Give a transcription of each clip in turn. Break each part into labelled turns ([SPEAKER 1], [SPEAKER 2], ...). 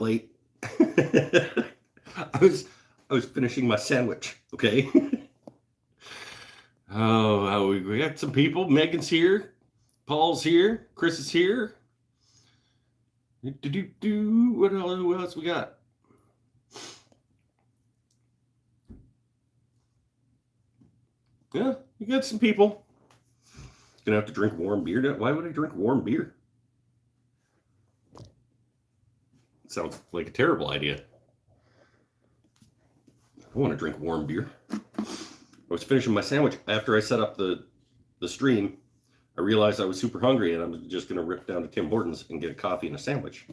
[SPEAKER 1] Late. I was finishing my sandwich, okay? Oh, we got some people. Megan's here. Paul's here. Chris is here. What else we got? Yeah, you got some people. Gonna have to drink warm beer now. Why would I drink warm beer? Sounds like a terrible idea. I want to drink warm beer. I was finishing my sandwich after I set up the stream. I realized I was super hungry and I'm just gonna rip down to Tim Hortons and get a coffee and a sandwich.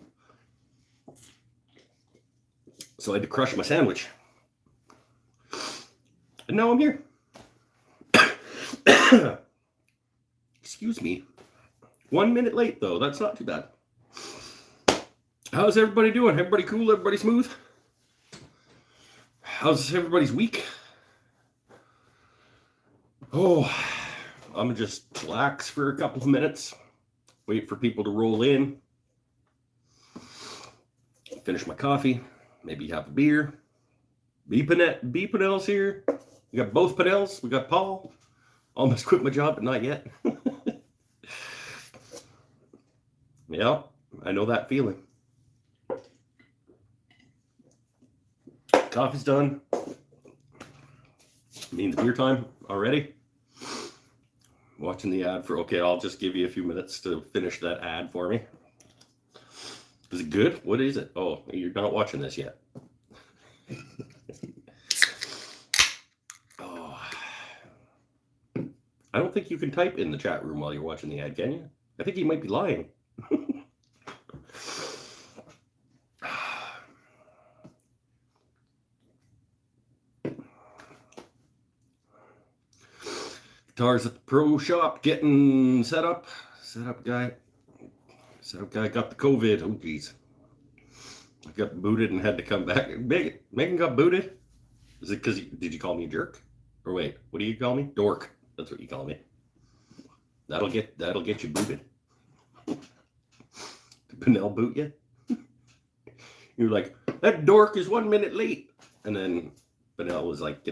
[SPEAKER 1] So I had to crush my sandwich. And now I'm here. Excuse me. 1 minute late though. That's not too bad. How's everybody doing? Everybody cool? Everybody smooth? How's everybody's week? Oh, I'm gonna just relax for a couple of minutes. Wait for people to roll in. Finish my coffee. Maybe have a beer. B Pinnell's here. We got both Pinnells. We got Paul. Almost quit my job, but not yet. Yeah, I know that feeling. Coffee's done. Means beer time already. Watching the ad for, okay, I'll just give you a few minutes to finish that ad for me. Is it good? What is it? Oh, you're not watching this yet. Oh. I don't think you can type in the chat room while you're watching the ad, can you? I think you might be lying. Guitars at the pro shop getting set up. Setup guy got the COVID. Oh, geez. I got booted and had to come back. Megan got booted? Is it because, did you call me a jerk? Or wait, what do you call me? Dork. That's what you call me. That'll get you booted. Did Pinnell boot you? You're like, that dork is 1 minute late. And then Pinnell was like,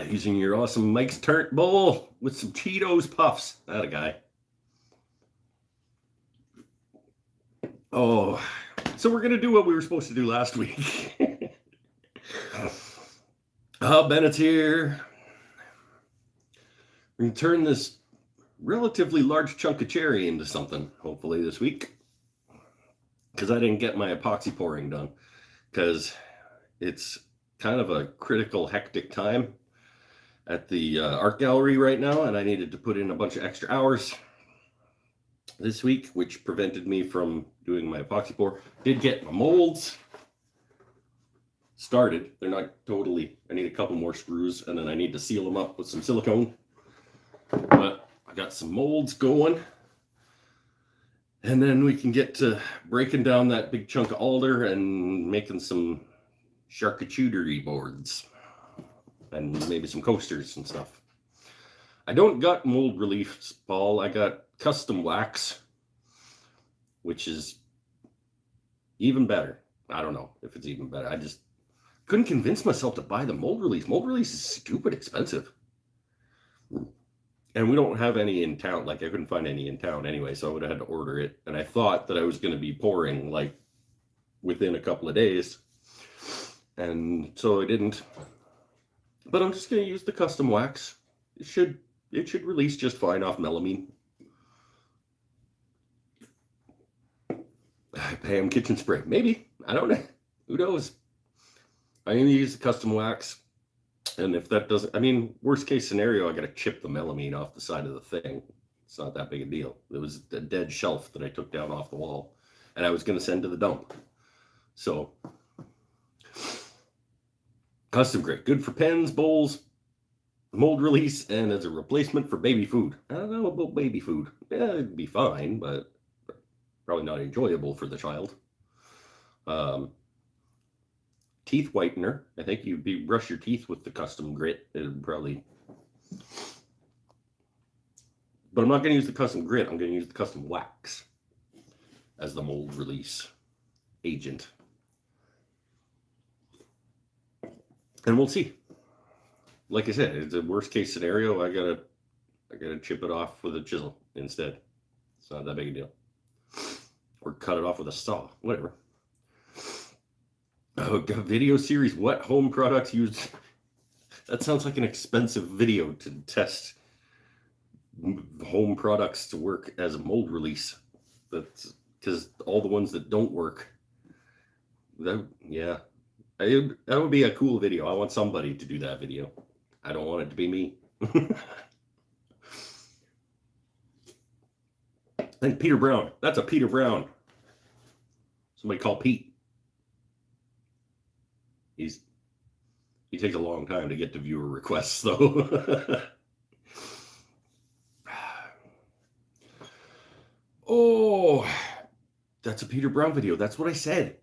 [SPEAKER 1] using your awesome Mike's Turnt bowl with some Cheetos puffs. That a guy. Oh, so we're going to do what we were supposed to do last week. Bennett's here. We're going to turn this relatively large chunk of cherry into something, hopefully this week. Because I didn't get my epoxy pouring done. Because it's kind of a critical, hectic time at the art gallery right now, and I needed to put in a bunch of extra hours this week, which prevented me from doing my epoxy pour. Did get my molds started. They're not totally, I need a couple more screws, and then I need to seal them up with some silicone. But I got some molds going, and then we can get to breaking down that big chunk of alder and making some charcuterie boards. And maybe some coasters and stuff. I don't got mold reliefs, Paul. I got custom wax, which is even better. I don't know if it's even better. I just couldn't convince myself to buy the mold release. Mold release is stupid expensive. And we don't have any in town. Like, I couldn't find any in town anyway, so I would have had to order it. And I thought that I was going to be pouring, like, within a couple of days. And so I didn't. But I'm just going to use the custom wax. It should release just fine off melamine. Pam kitchen spray. Maybe. I don't know. Who knows? I'm going to use the custom wax. And if that doesn't, I mean, worst case scenario, I got to chip the melamine off the side of the thing. It's not that big a deal. It was a dead shelf that I took down off the wall. And I was going to send to the dump. So custom grade, good for pens, bowls, mold release, and as a replacement for baby food. I don't know about baby food. Yeah, it'd be fine, but probably not enjoyable for the child. Teeth whitener. I think you'd brush your teeth with the custom grit. It'd probably. But I'm not going to use the custom grit. I'm going to use the custom wax. as the mold release agent. And we'll see. Like I said, it's a worst case scenario. I gotta chip it off with a chisel instead. It's not that big a deal. Or cut it off with a saw, whatever. Oh, video series, what home products used? That sounds like an expensive video to test home products to work as a mold release. That's because all the ones that don't work. That would be a cool video. I want somebody to do that video. I don't want it to be me. Then Peter Brown. That's a Peter Brown. Somebody call Pete. He takes a long time to get to viewer requests, though. Oh, that's a Peter Brown video. That's what I said.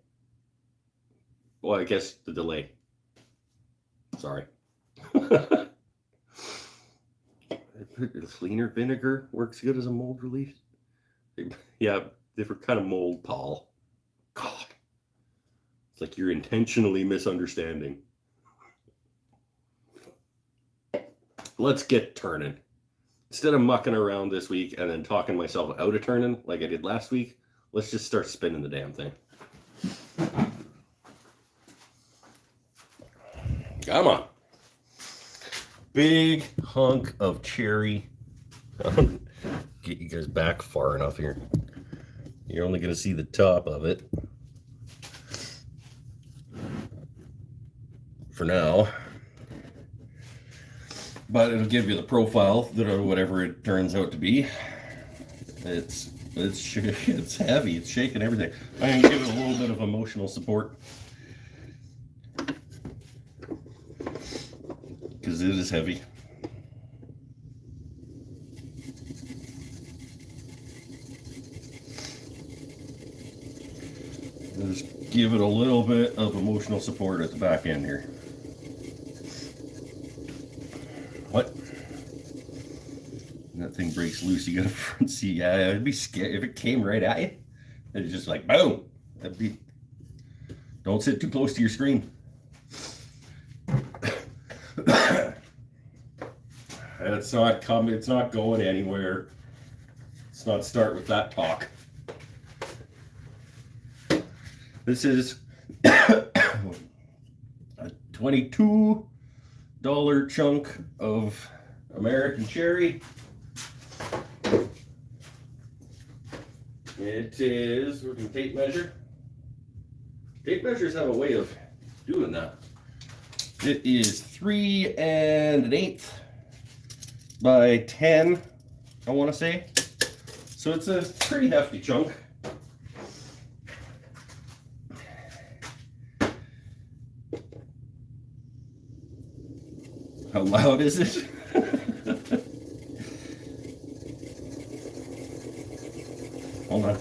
[SPEAKER 1] Well, I guess the delay. Sorry. Cleaner vinegar works good as a mold release. Yeah, different kind of mold, Paul. God. It's like you're intentionally misunderstanding. Let's get turning. Instead of mucking around this week and then talking myself out of turning like I did last week, let's just start spinning the damn thing. Come on. Big hunk of cherry. Get you guys back far enough here. You're only going to see the top of it. For now. But it'll give you the profile that whatever it turns out to be. It's heavy. It's shaking everything. I'm going to give it a little bit of emotional support. Because it is heavy. Just give it a little bit of emotional support at the back end here. What? That thing breaks loose. You got a front seat. Yeah, I'd be scared if it came right at you. It's just like boom. That'd be. Don't sit too close to your screen. It's not coming. It's not going anywhere. Let's not start with that talk. This is a $22 chunk of American cherry. It is, we're going to tape measure. Tape measures have a way of doing that. It is 3 1/8 by 10, I want to say. So it's a pretty hefty chunk. How loud is it? Hold on.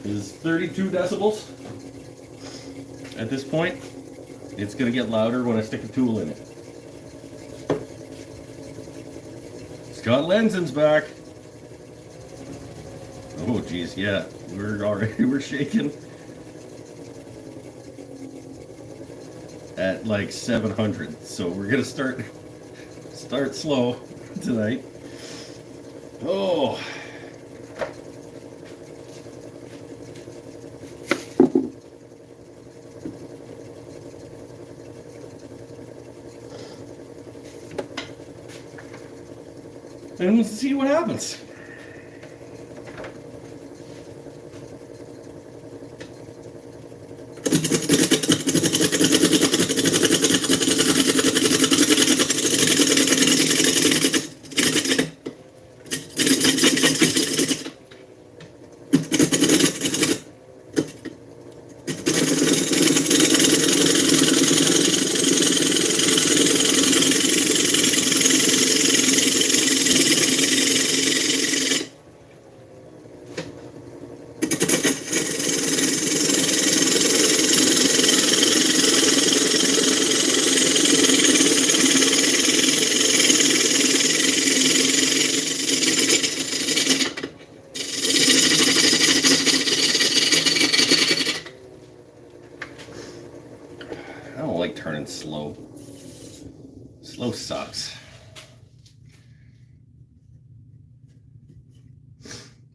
[SPEAKER 1] Is 32 decibels. At this point, it's going to get louder when I stick a tool in it. Scott Lenzen's back. Oh geez, yeah, we're shaking at like 700. So we're gonna start slow tonight. Oh. And we'll see what happens.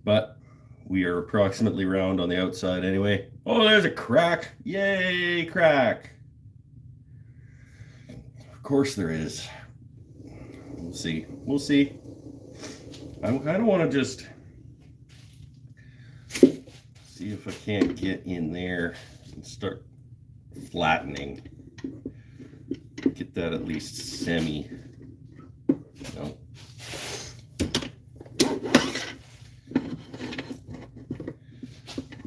[SPEAKER 1] but we are approximately round on the outside anyway. Oh, there's a crack. Yay, crack. Of course there is. We'll see. We'll see. I kind of want to just see if I can't get in there and start flattening. Get that at least semi. No.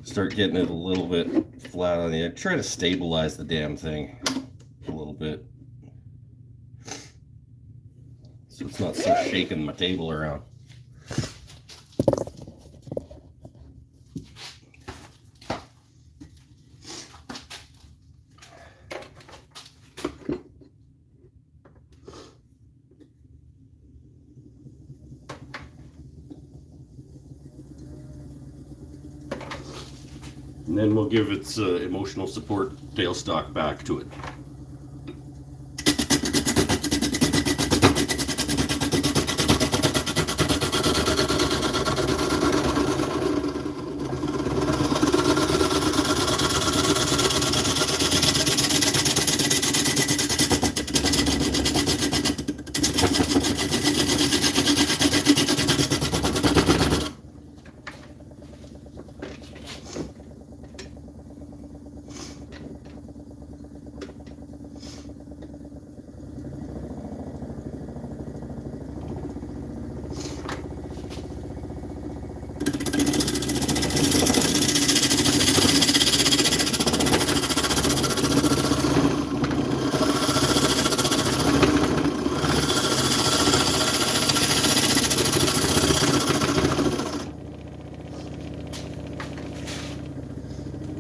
[SPEAKER 1] Start getting it a little bit flat on the edge. Try to stabilize the damn thing a little bit, so it's not so shaking my table around. And then we'll give its emotional support tailstock back to it.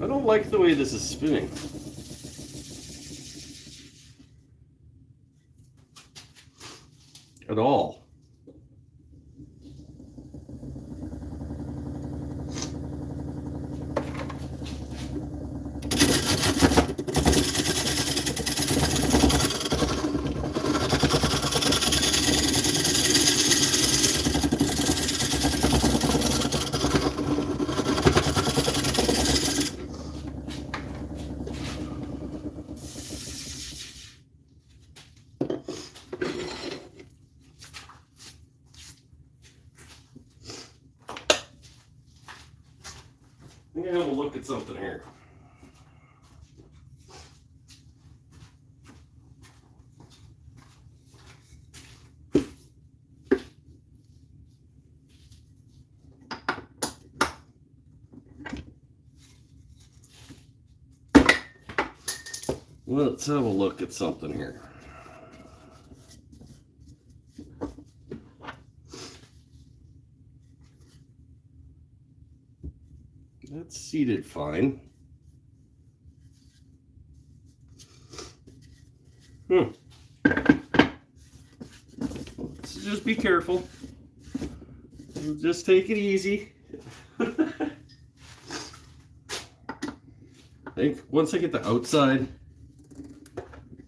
[SPEAKER 1] I don't like the way this is spinning. At all. I'm gonna have a look at something here. Let's have a look at something here. That's seated fine. Let's just be careful. Just take it easy. I think once I get the outside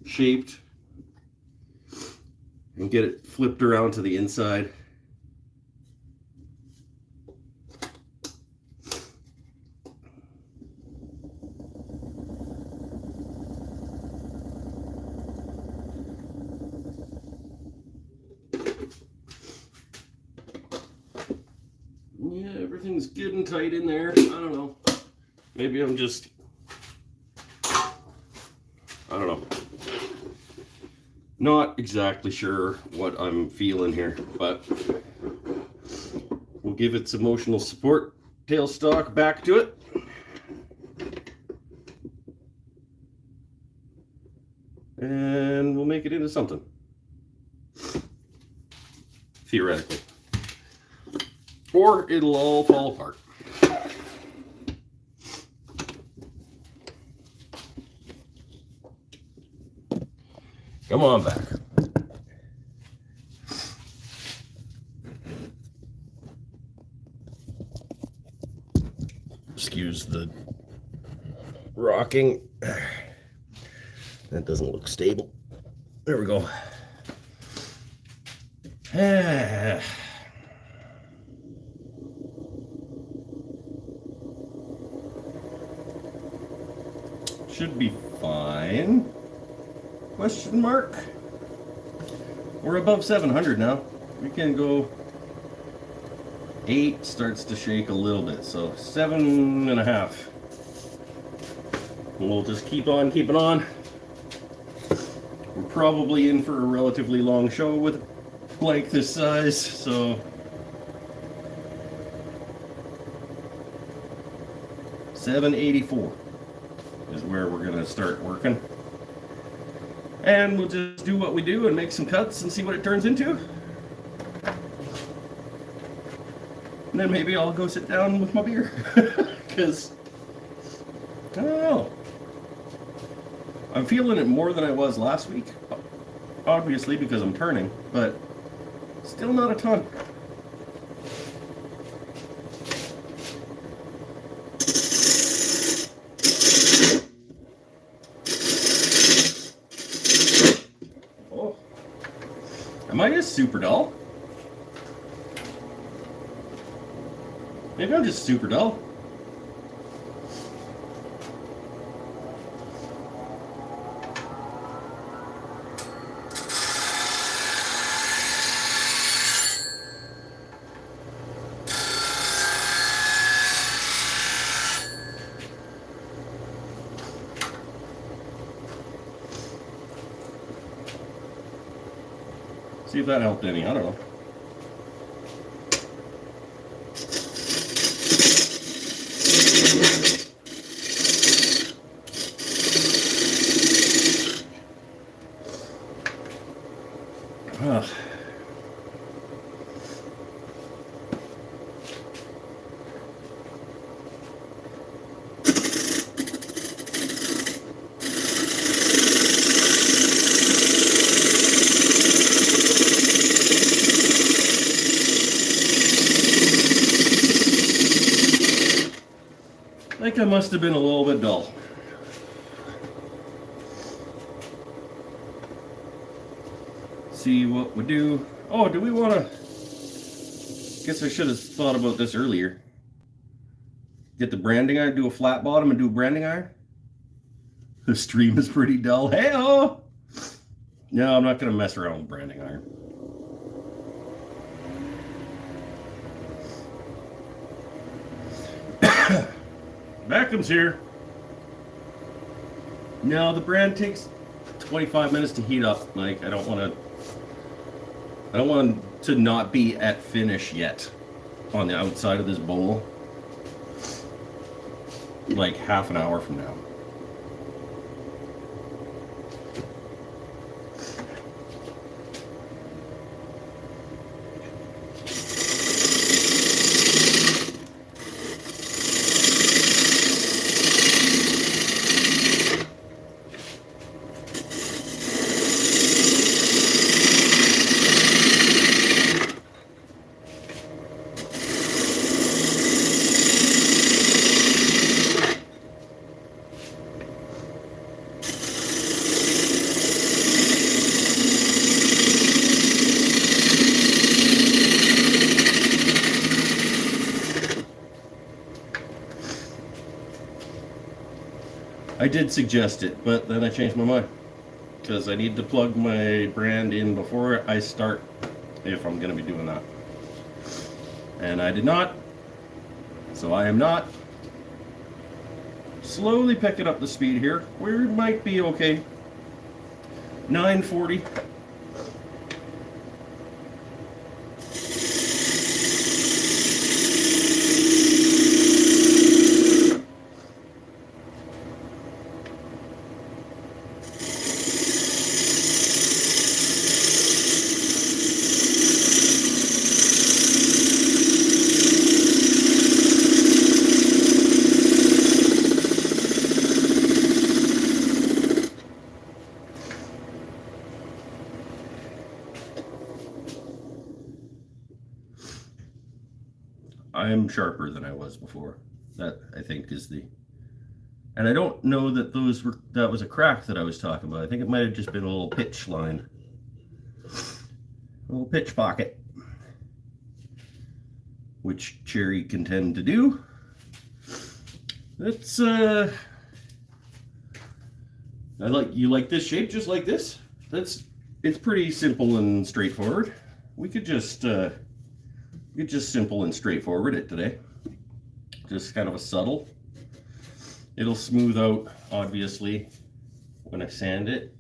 [SPEAKER 1] shaped and get it flipped around to the inside, yeah, everything's good and tight in there. I don't know. Maybe I'm just, I don't know. Not exactly sure what I'm feeling here, but we'll give its emotional support tailstock back to it. And we'll make it into something. Theoretically. Or it'll all fall apart. Come on back. Excuse the rocking. That doesn't look stable. There we go. should be fine. Question mark. We're above 700 now. We can go 8 starts to shake a little bit, so 7.5. We'll just keep on keeping on. We're probably in for a relatively long show with a blank this size, so 784 is where we're gonna start working. And we'll just do what we do and make some cuts and see what it turns into. And then maybe I'll go sit down with my beer. Because, I don't know. I'm feeling it more than I was last week. Obviously, because I'm turning, but still not a ton. Am I just super dull? Maybe I'm just super dull. See if that helped any. I don't know. Ugh. I think I must have been a little bit dull. See what we do. Oh, do we want to... Guess I should have thought about this earlier. Get the branding iron, do a flat bottom and do a branding iron. The stream is pretty dull. Hey-oh! No, I'm not going to mess around with branding iron. Vacuum's here. No, the brand takes 25 minutes to heat up. Like, I don't want to not be at finish yet on the outside of this bowl. Like half an hour from now. I did suggest it, but then I changed my mind. Because I need to plug my brand in before I start, if I'm going to be doing that. And I did not. So I am not. Slowly picking up the speed here. We might be okay. 940. I am sharper than I was before. That, I think, is the... And I don't know that that was a crack that I was talking about. I think it might have just been a little pitch line. A little pitch pocket. Which cherry can tend to do. Let's You like this shape just like this? It's pretty simple and straightforward. We could just simple and straightforward it today. Just kind of a subtle. It'll smooth out obviously when I sand it.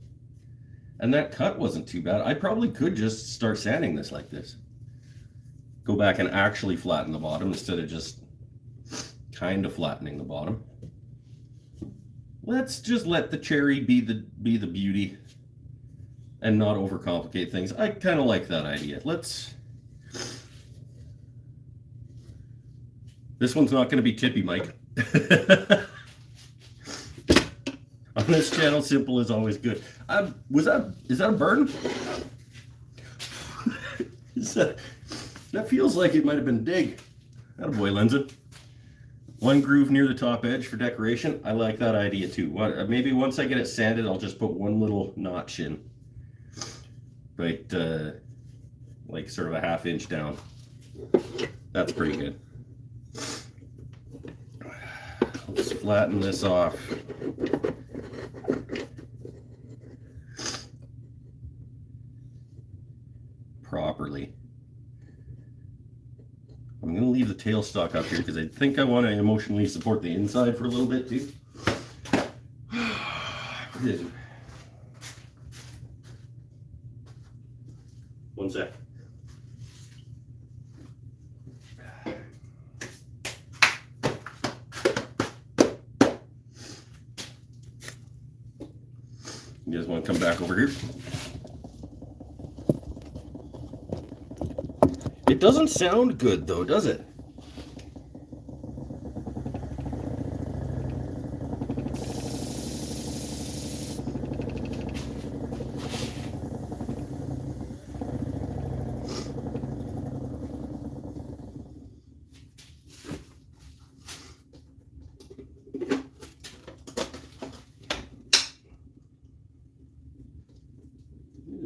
[SPEAKER 1] And that cut wasn't too bad. I probably could just start sanding this like this. Go back and actually flatten the bottom instead of just kind of flattening the bottom. Let's just let the cherry be the beauty and not overcomplicate things. I kind of like that idea. This one's not going to be tippy, Mike. On this channel, simple is always good. Is that a burn? That feels like it might have been dig. Attaboy, Lenza. One groove near the top edge for decoration. I like that idea too. Maybe once I get it sanded, I'll just put one little notch in. Right, like sort of a 1/2 inch down. That's pretty good. Let's flatten this off. Properly. I'm going to leave the tailstock up here because I think I want to emotionally support the inside for a little bit too. One sec. You guys want to come back over here? It doesn't sound good though, does it?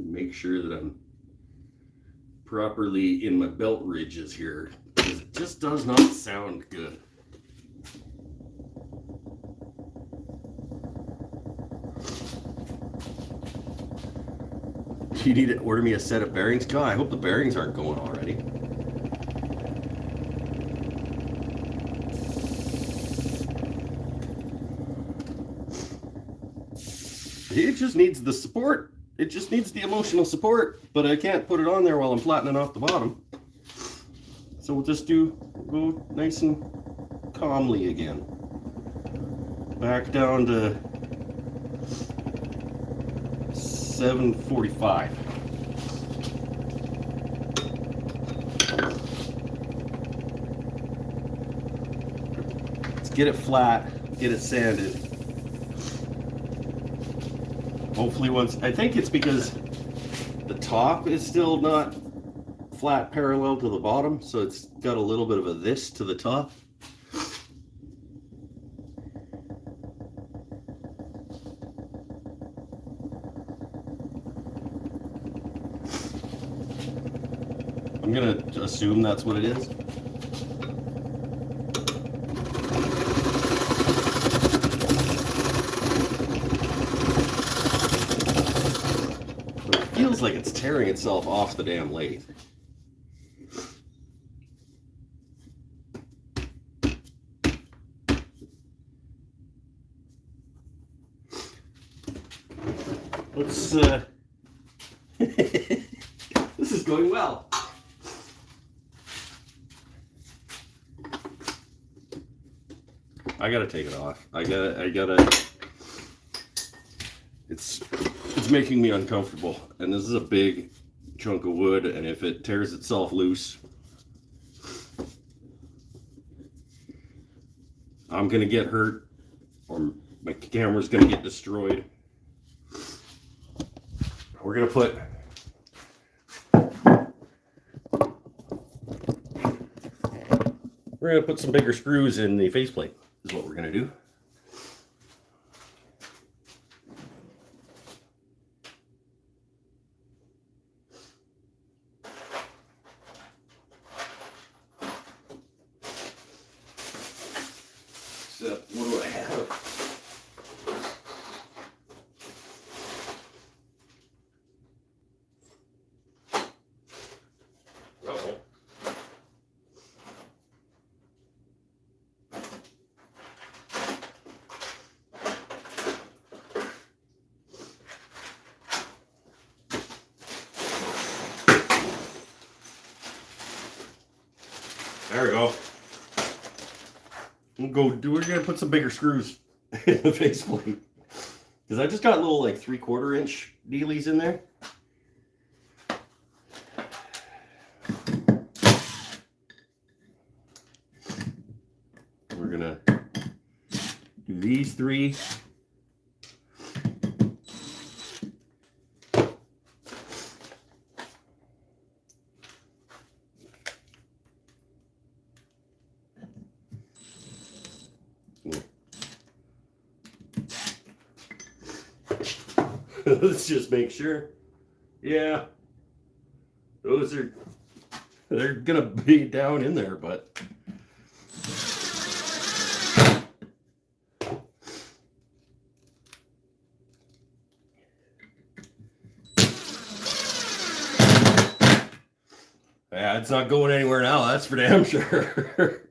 [SPEAKER 1] Make sure that I'm properly in my belt ridges here, because it just does not sound good. Do you need to order me a set of bearings? God, I hope the bearings aren't going already. It just needs the support. It just needs the emotional support, but I can't put it on there while I'm flattening off the bottom. So we'll just go nice and calmly again. Back down to 745. Let's get it flat, get it sanded. Hopefully I think it's because the top is still not flat parallel to the bottom, so it's got a little bit of a this to the top. I'm gonna assume that's what it is. Feels like it's tearing itself off the damn lathe. Let's this is going well. I gotta take it off. I gotta it's making me uncomfortable, and this is a big chunk of wood, and if it tears itself loose, I'm gonna get hurt, or my camera's gonna get destroyed. We're gonna put some bigger screws in the faceplate, is what we're gonna do. Except, what do I have? There we go. We're gonna put some bigger screws in the faceplate. Because I just got little like 3/4 inch dealies in there. We're gonna do these 3. Let's just make sure. Yeah, they're gonna be down in there, but yeah, it's not going anywhere now, that's for damn sure.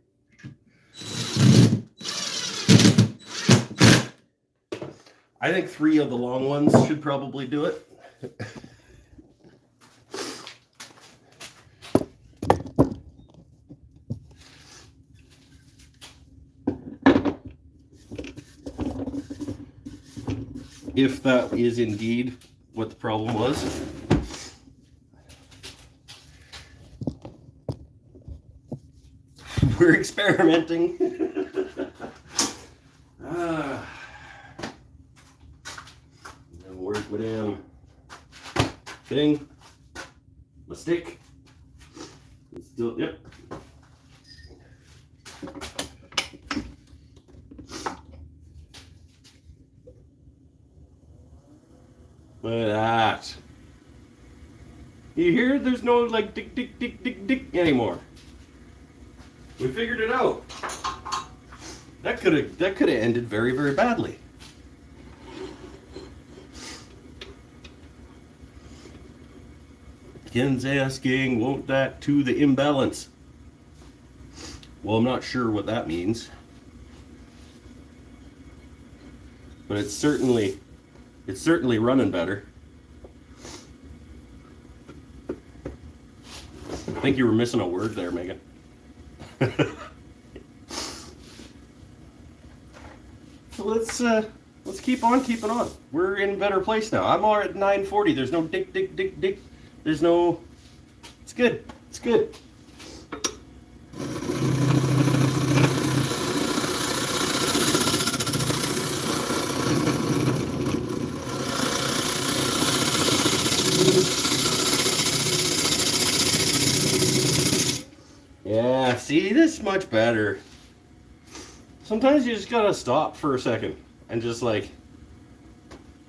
[SPEAKER 1] I think 3 of the long ones should probably do it. If that is indeed what the problem was. We're experimenting. Work with him. Thing. My stick. It's still, yep. Look at that. You hear? There's no like dick, dick, dick, dick, dick anymore. We figured it out. That could have ended very, very badly. Ken's asking, won't that to the imbalance? Well, I'm not sure what that means. But it's certainly running better. I think you were missing a word there, Megan. So let's keep on keeping on. We're in a better place now. I'm all at 940. There's no dick, dick, dick, dick. There's no. It's good. It's good. Yeah, see, this is much better. Sometimes you just gotta stop for a second and just like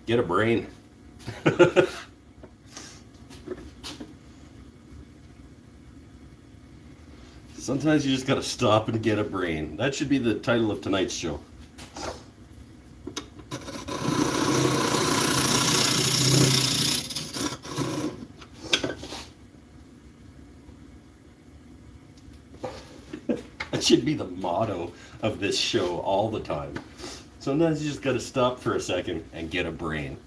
[SPEAKER 1] get a brain. Sometimes you just gotta stop and get a brain. That should be the title of tonight's show. That should be the motto of this show all the time. Sometimes you just gotta stop for a second and get a brain.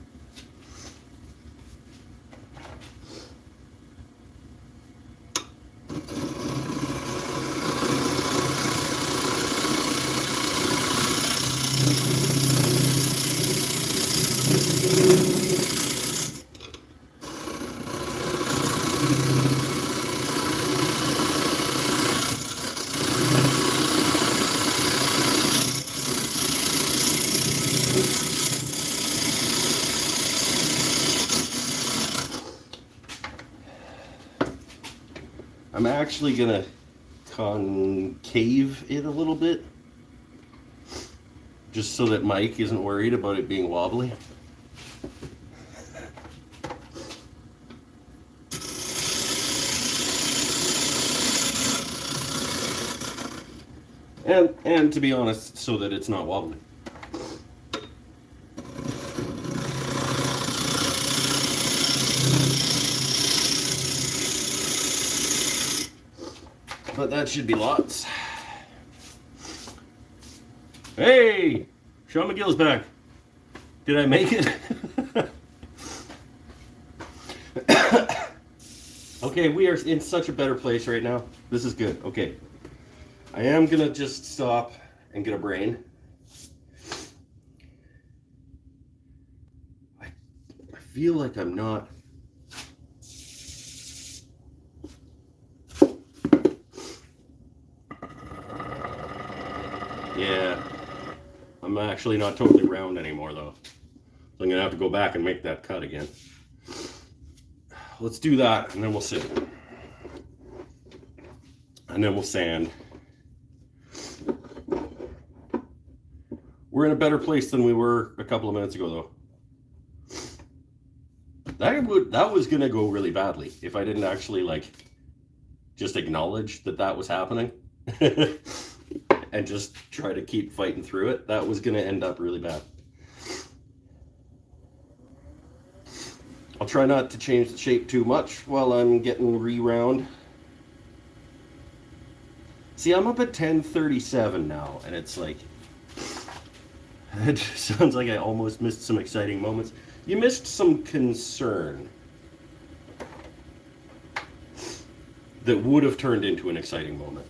[SPEAKER 1] I'm actually gonna concave it a little bit, just so that Mike isn't worried about it being wobbly. And to be honest, so that it's not wobbly. But that should be lots. Hey! Sean McGill's back. Did I make it? Okay, we are in such a better place right now. This is good. Okay. I am going to just stop and get a brain. I feel like I'm not. Yeah, I'm actually not totally round anymore though. So I'm going to have to go back and make that cut again. Let's do that and then we'll sit. And then we'll sand. We're in a better place than we were a couple of minutes ago though. That was going to go really badly if I didn't actually like just acknowledge that was happening and just try to keep fighting through it. That was going to end up really bad. I'll try not to change the shape too much while I'm getting re-round. See, I'm up at 10:37 now, and it's like, it sounds like I almost missed some exciting moments. You missed some concern that would have turned into an exciting moment.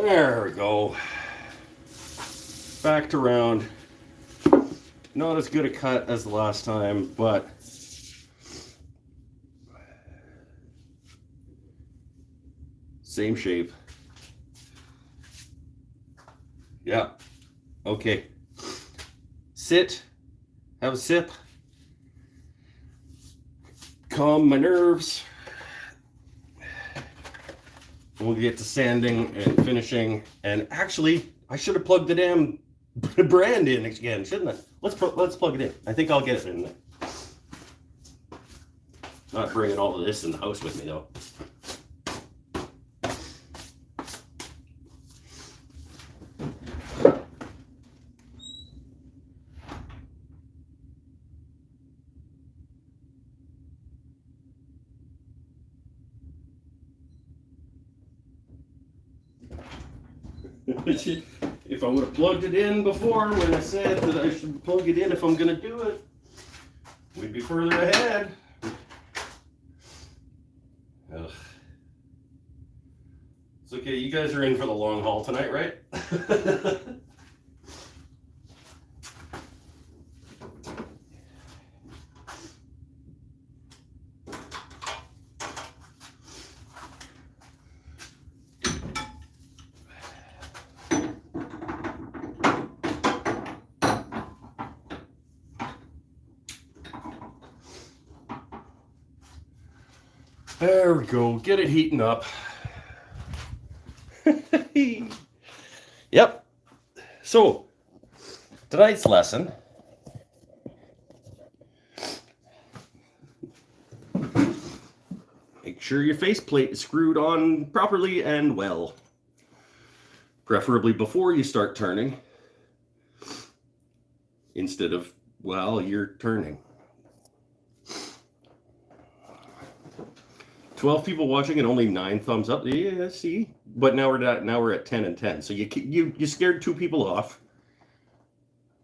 [SPEAKER 1] There we go. Back to round. Not as good a cut as the last time, but same shape. Yeah. Okay. Sit. Have a sip. Calm my nerves. We'll get to sanding and finishing. And actually, I should have plugged the damn brand in again, shouldn't I? Let's plug it in. I think I'll get it in there. Not bringing all of this in the house with me though. If I would have plugged it in before when I said that I should plug it in if I'm going to do it, we'd be further ahead. Ugh. It's okay, you guys are in for the long haul tonight, right? There we go. Get it heating up. Yep. So, tonight's lesson. Make sure your faceplate is screwed on properly and well. Preferably before you start turning. Instead of while you're turning. 12 people watching and only 9 thumbs up. Yeah, see? But now we're at 10 and 10. So you scared 2 people off.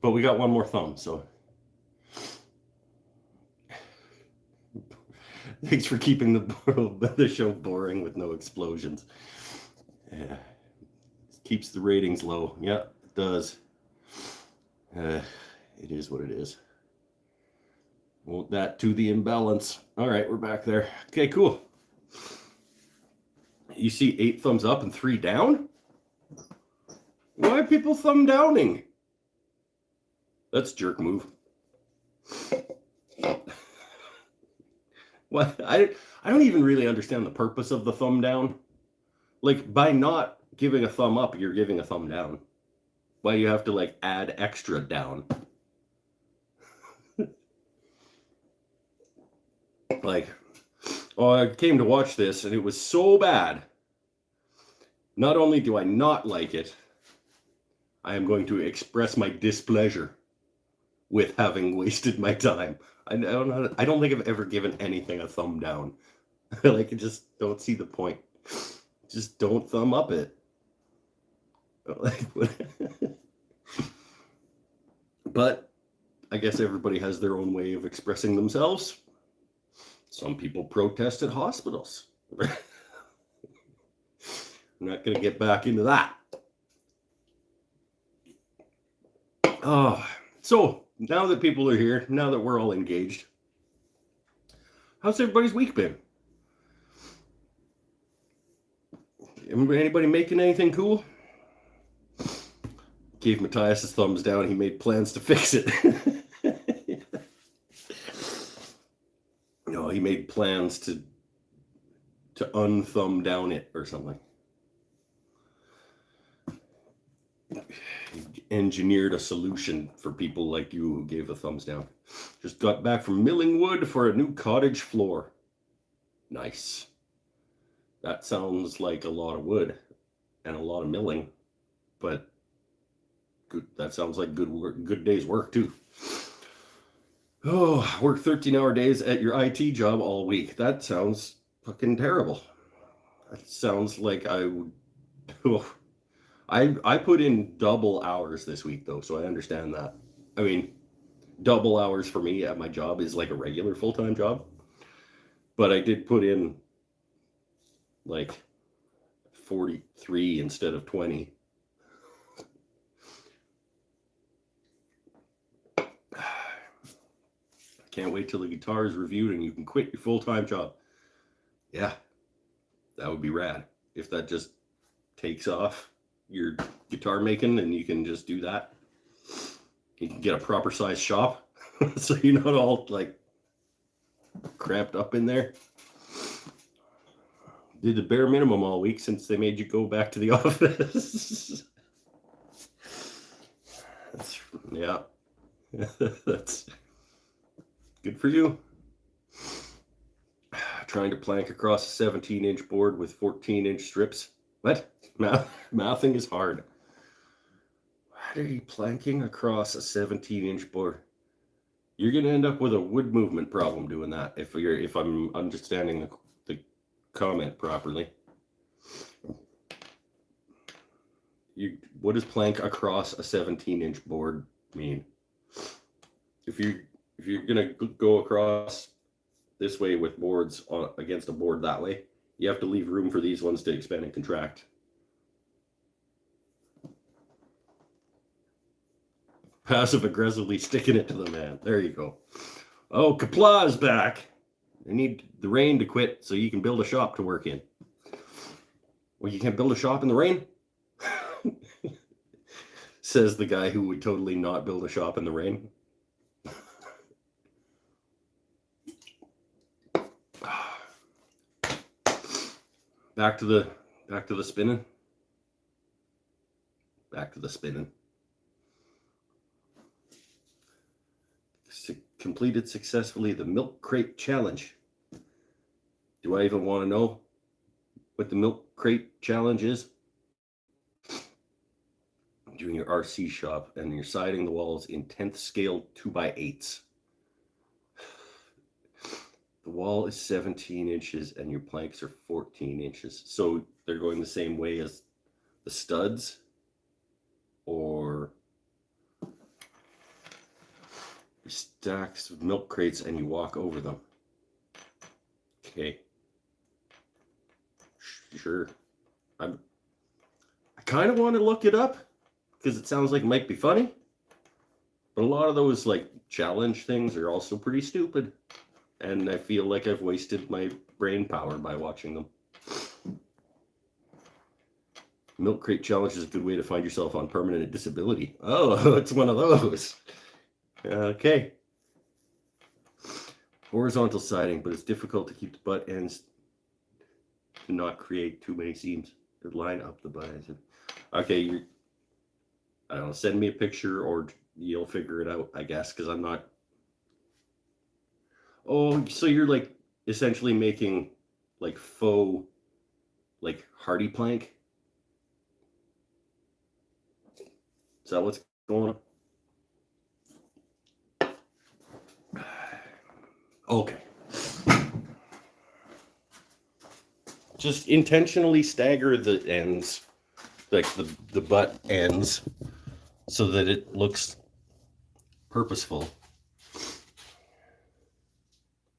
[SPEAKER 1] But we got 1 more thumb, so. Thanks for keeping the show boring with no explosions. Yeah. Keeps the ratings low. Yeah, it does. It is what it is. Won't that to the imbalance. All right, we're back there. Okay, cool. You see 8 thumbs up and 3 down? Why are people thumb downing? That's a jerk move. What? I don't even really understand the purpose of the thumb down. Like, by not giving a thumb up, you're giving a thumb down. Why do you have to, like, add extra down? Like, oh, I came to watch this and it was so bad. Not only do I not like it, I am going to express my displeasure with having wasted my time. I don't think I've ever given anything a thumb down. Like, I just don't see the point. Just don't thumb up it. Like, but I guess everybody has their own way of expressing themselves. Some people protest at hospitals. I'm not going to get back into that. Oh, so now that people are here, now that we're all engaged, how's everybody's week been? Anybody making anything cool? Gave Matthias his thumbs down. He made plans to fix it. No, he made plans to unthumb down it or something. He engineered a solution for people like you who gave a thumbs down. Just got back from milling wood for a new cottage floor. Nice. That sounds like a lot of wood and a lot of milling, but good. That sounds like good work, good day's work too. Oh, work 13-hour days at your IT job all week. That sounds fucking terrible. That sounds like I would. Oh, I put in double hours this week though, so I understand that. I mean, double hours for me at my job is like a regular full-time job, but I did put in like 43 instead of 20. Can't wait till the guitar is reviewed and you can quit your full-time job. Yeah, that would be rad if that just takes off your guitar making and you can just do that. You can get a proper size shop so you're not all like cramped up in there. Did the bare minimum all week since they made you go back to the office. Yeah. That's good for you. Trying to plank across a 17-inch board with 14-inch strips. What? Mathing is hard. Why are you planking across a 17-inch board? You're going to end up with a wood movement problem doing that if I'm understanding the comment properly. What does plank across a 17-inch board mean? If you're gonna go across this way with boards against a board that way, you have to leave room for these ones to expand and contract. Passive aggressively sticking it to the man. There you go. Oh, Kapla's back. I need the rain to quit so you can build a shop to work in. Well, you can't build a shop in the rain? Says the guy who would totally not build a shop in the rain. Back to the spinning. Back to the spinning. Completed successfully the milk crate challenge. Do I even want to know what the milk crate challenge is? Doing your RC shop and you're siding the walls in 10th scale 2x8s. The wall is 17 inches and your planks are 14 inches. So they're going the same way as the studs, or you stack milk crates and you walk over them. Okay. Sure. I kind of want to look it up because it sounds like it might be funny. But a lot of those like challenge things are also pretty stupid. And I feel like I've wasted my brain power by watching them. Milk crate challenge is a good way to find yourself on permanent disability. Oh, it's one of those. Okay. Horizontal siding, but it's difficult to keep the butt ends to not create too many seams to line up the butt ends. Okay, I don't know, send me a picture or you'll figure it out, I guess, because I'm not. Oh, so you're like essentially making like faux, like hardy plank. Is that what's going on? Okay. Just intentionally stagger the ends, like the butt ends, so that it looks purposeful.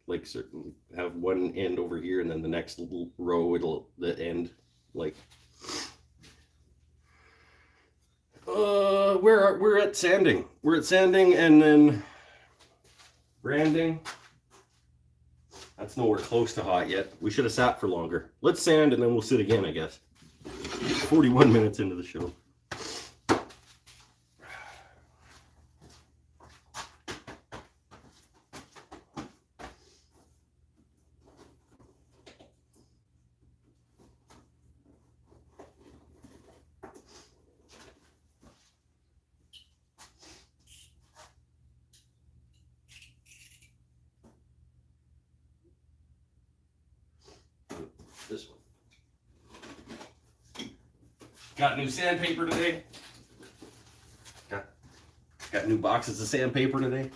[SPEAKER 1] Like certain, have one end over here, and then the next little row the end like. We're at sanding. We're at sanding and then branding. That's nowhere close to hot yet. We should have sat for longer. Let's sand and then we'll sit again, I guess. 41 minutes into the show. This one. Got new sandpaper today. Got new boxes of sandpaper today.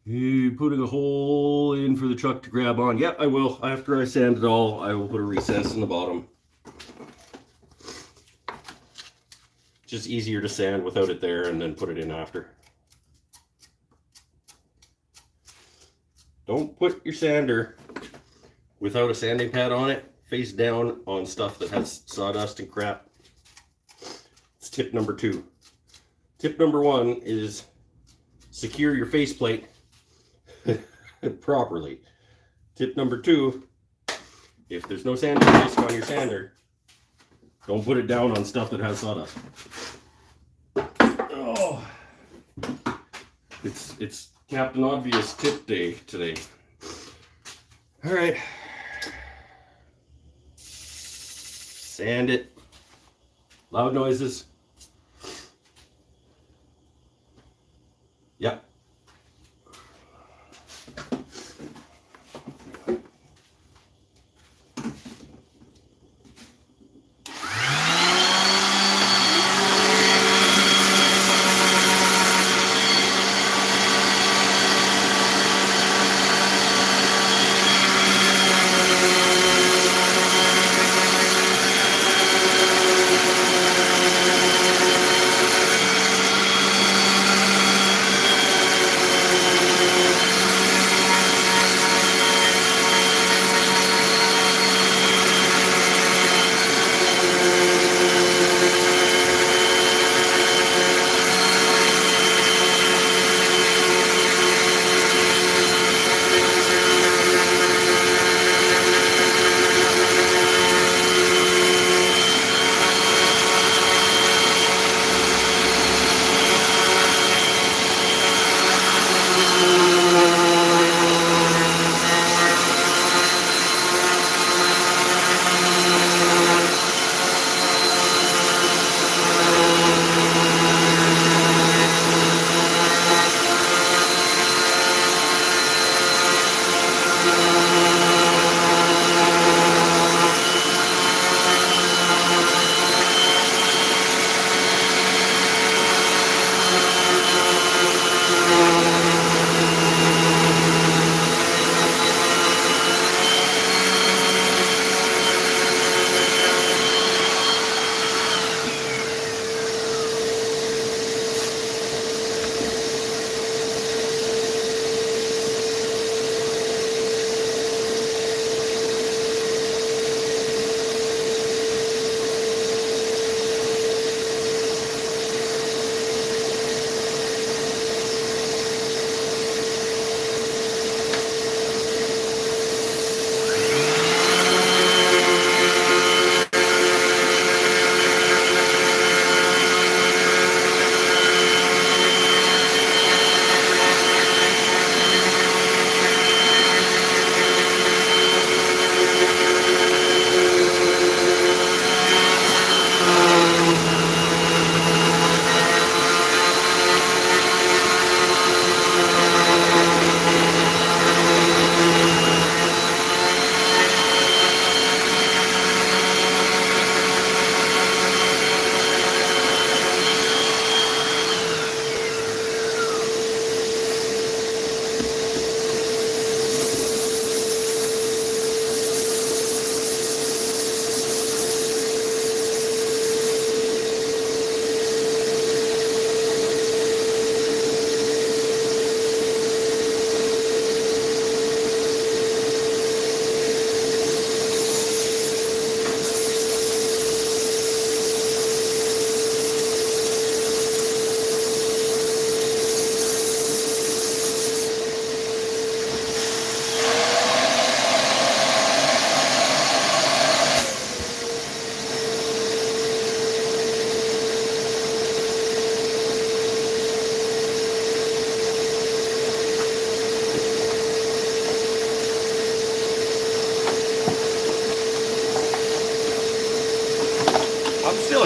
[SPEAKER 1] You putting a hole in for the truck to grab on? Yep, I will. After I sand it all, I will put a recess in the bottom. Just easier to sand without it there and then put it in after. Don't put your sander without a sanding pad on it face down on stuff that has sawdust and crap. It's tip number 2. Tip number 1 is secure your faceplate properly. Tip number 2, if there's no sanding disc on your sander, don't put it down on stuff that has sawdust. Oh, it's Captain Obvious tip day today. All right, sand it. Loud noises. Yep.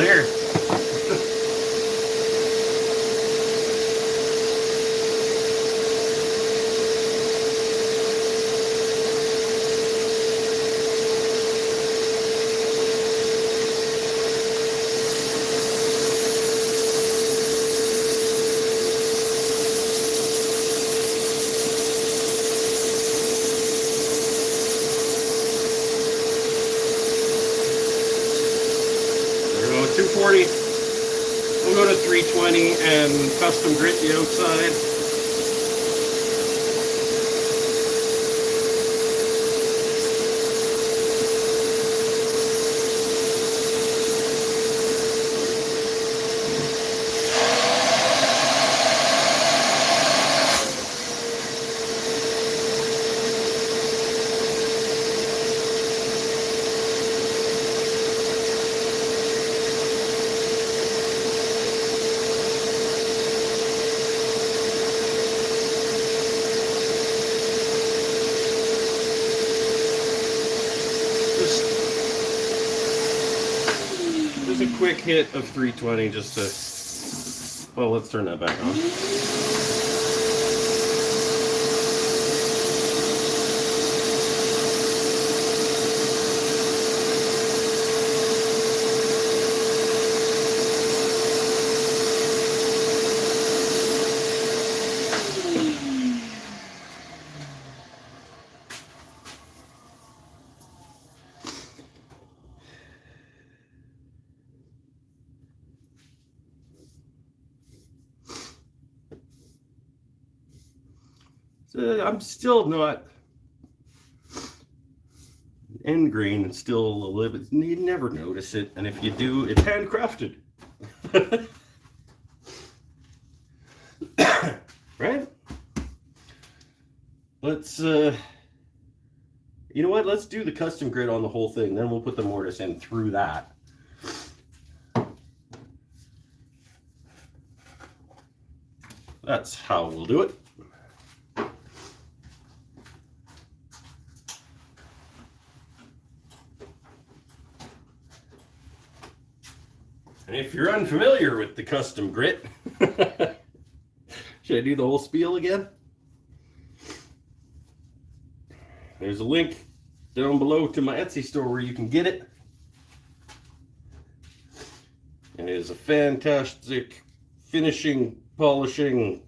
[SPEAKER 1] here. There we go, 240. We'll go to 320 and custom grit the outside. Just a quick hit of 320 just to, well, let's turn that back on. I'm still not end grain. It's still a little bit, you never notice it, and if you do, it's handcrafted. Right? Let's you know what, let's do the custom grit on the whole thing, then we'll put the mortise in through that. That's how we'll do it. And if you're unfamiliar with the custom grit, should I do the whole spiel again? There's a link down below to my Etsy store where you can get it. And it is a fantastic finishing, polishing,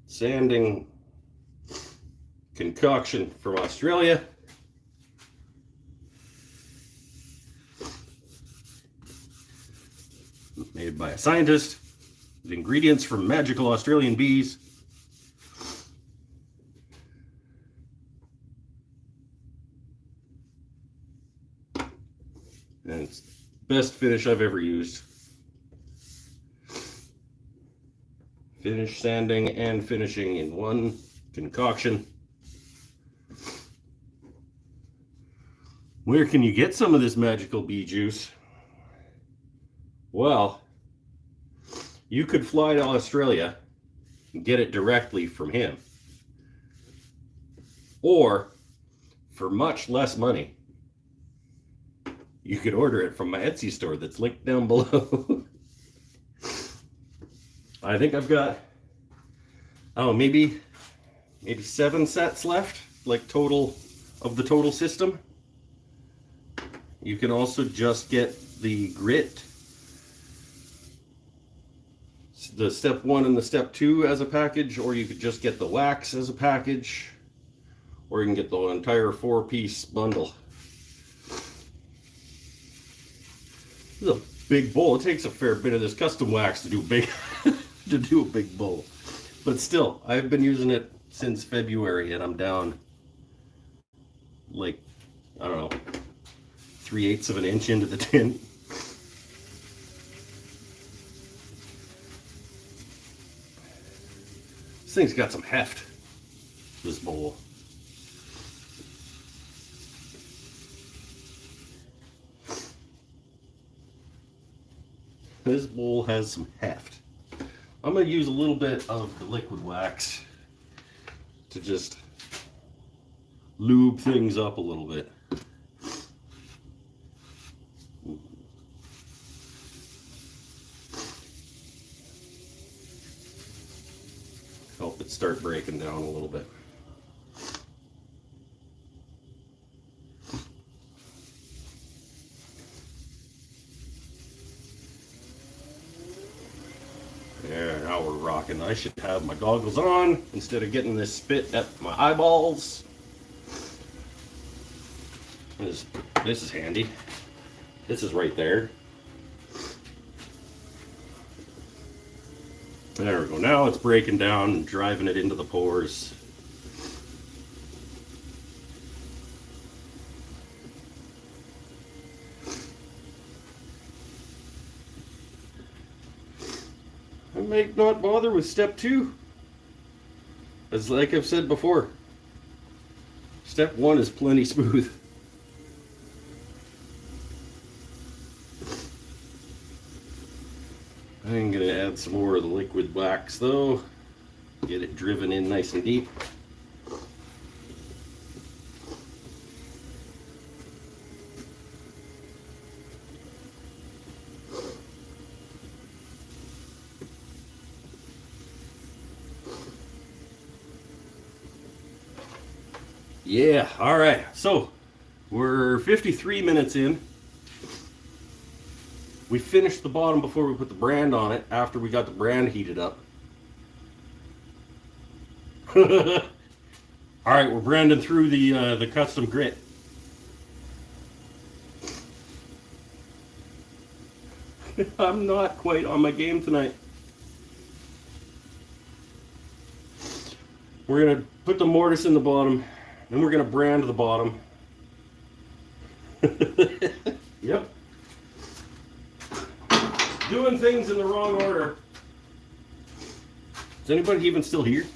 [SPEAKER 1] sanding concoction from Australia. Made by a scientist with ingredients from magical Australian bees. And it's the best finish I've ever used. Finish, sanding, and finishing in one concoction. Where can you get some of this magical bee juice? Well, you could fly to Australia and get it directly from him. Or, for much less money, you could order it from my Etsy store that's linked down below. I think I've got, oh, maybe 7 sets left, like total of the total system. You can also just get the grit, the step 1 and the step 2 as a package, or you could just get the wax as a package, or you can get the entire 4-piece bundle. This is a big bowl. It takes a fair bit of this custom wax to do big to do a big bowl. But still, I've been using it since February and I'm down like, I don't know, 3/8 of an inch into the tin. This thing's got some heft, this bowl. This bowl has some heft. I'm going to use a little bit of the liquid wax to just lube things up a little bit. start breaking down a little bit. There, now we're rocking. I should have my goggles on instead of getting this spit at my eyeballs. This is handy. This is right there. There we go. Now it's breaking down and driving it into the pores. I might not bother with step 2. As like I've said before, step 1 is plenty smooth. I'm going to add some more of the liquid wax though. Get it driven in nice and deep. Yeah, all right. So we're 53 minutes in. We finished the bottom before we put the brand on it, after we got the brand heated up. All right, we're branding through the custom grit. I'm not quite on my game tonight. We're going to put the mortise in the bottom, then we're going to brand the bottom. Yep. Doing things in the wrong order. Is anybody even still here?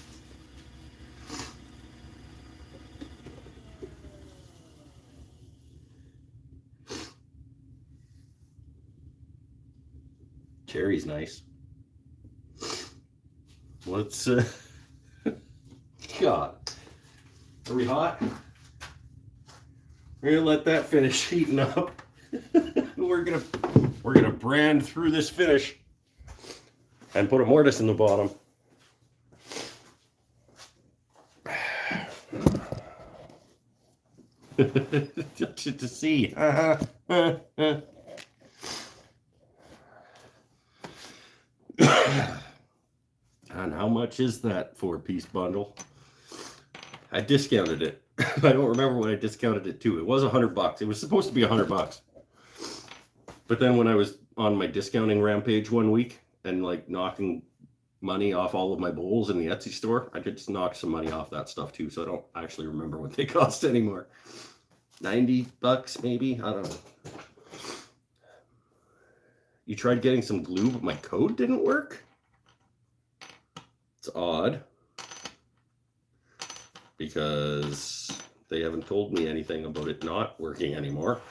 [SPEAKER 1] Cherry's nice. Let's God. Are we hot? We're gonna let that finish heating up. We're gonna brand through this finish and put a mortise in the bottom. to see. And how much is that 4-piece bundle? I discounted it. I don't remember what I discounted it to. It was $100. It was supposed to be $100. But then when I was on my discounting rampage one week and like knocking money off all of my bowls in the Etsy store, I just knocked some money off that stuff too. So I don't actually remember what they cost anymore. $90 maybe? I don't know. You tried getting some glue, but my code didn't work? It's odd. Because they haven't told me anything about it not working anymore.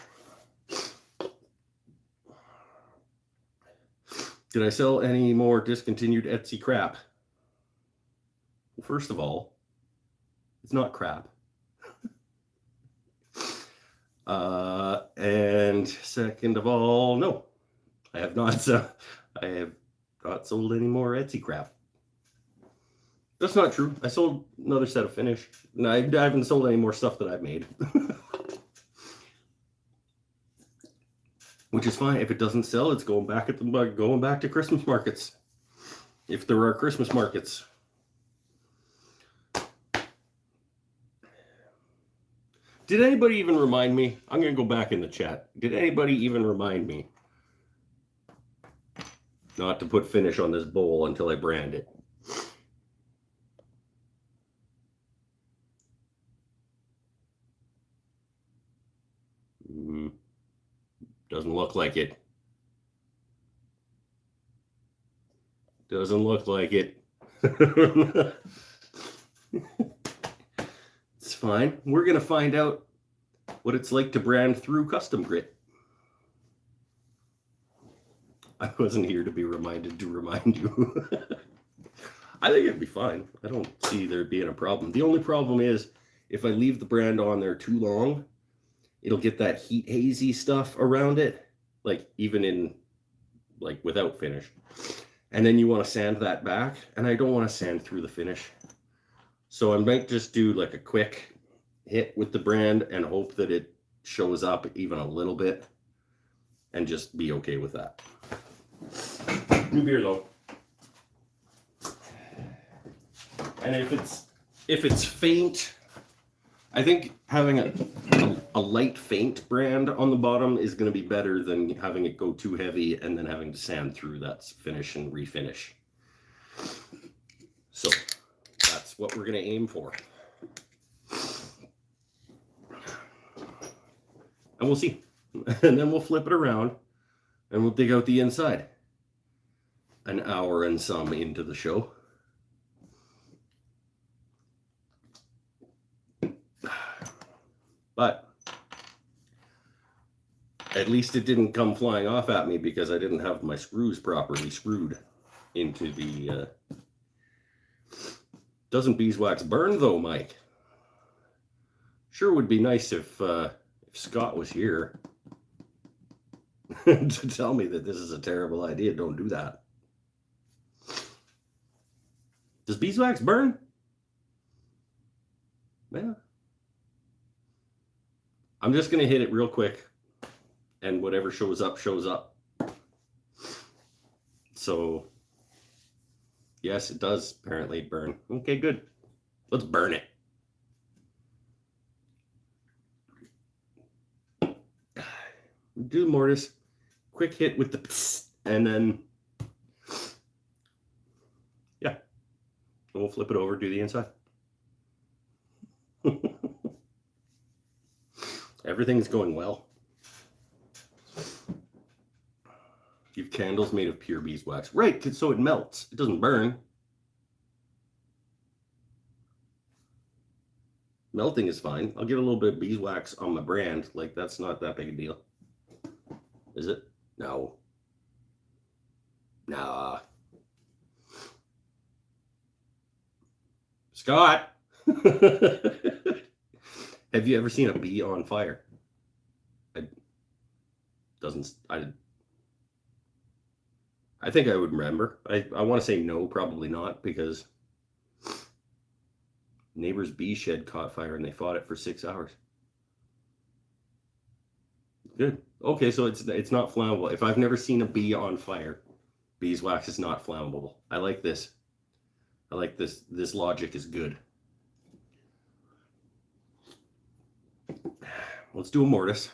[SPEAKER 1] Did I sell any more discontinued Etsy crap? Well, first of all, it's not crap. And second of all, no, I have not sold any more Etsy crap. That's not true. I sold another set of finish. No, I haven't sold any more stuff that I've made. Which is fine. If it doesn't sell, it's going back to Christmas markets. If there are Christmas markets. Did anybody even remind me? I'm going to go back in the chat. Did anybody even remind me not to put finish on this bowl until I brand it? Doesn't look like it. Doesn't look like it. It's fine. We're going to find out what it's like to brand through custom grit. I wasn't here to be reminded to remind you. I think it'd be fine. I don't see there being a problem. The only problem is if I leave the brand on there too long, it'll get that heat hazy stuff around it, like even in without finish. And then you want to sand that back, and I don't want to sand through the finish. So I might just do like a quick hit with the brand and hope that it shows up even a little bit and just be okay with that. New beer though. And if it's faint, I think having a light faint brand on the bottom is going to be better than having it go too heavy and then having to sand through that finish and refinish. So that's what we're going to aim for. And we'll see. And then we'll flip it around and we'll dig out the inside. An hour and some into the show. But at least it didn't come flying off at me because I didn't have my screws properly screwed into the... Doesn't beeswax burn though, Mike? Sure would be nice if Scott was here to tell me that this is a terrible idea. Don't do that. Does beeswax burn? Yeah. I'm just going to hit it real quick, and whatever shows up, shows up. So, yes, it does apparently burn. Okay, good. Let's burn it. Do mortise. Quick hit with the psst, and then, yeah. And we'll flip it over, do the inside. Everything's going well. You've candles made of pure beeswax. Right, so it melts. It doesn't burn. Melting is fine. I'll get a little bit of beeswax on my brand. Like, that's not that big a deal. Is it? No. Nah. Scott! Have you ever seen a bee on fire? I think I would remember. I want to say no, probably not, because neighbor's bee shed caught fire and they fought it for 6 hours. Good. Okay, so it's not flammable. If I've never seen a bee on fire, beeswax is not flammable. I like this. I like this. This logic is good. Let's do a mortise.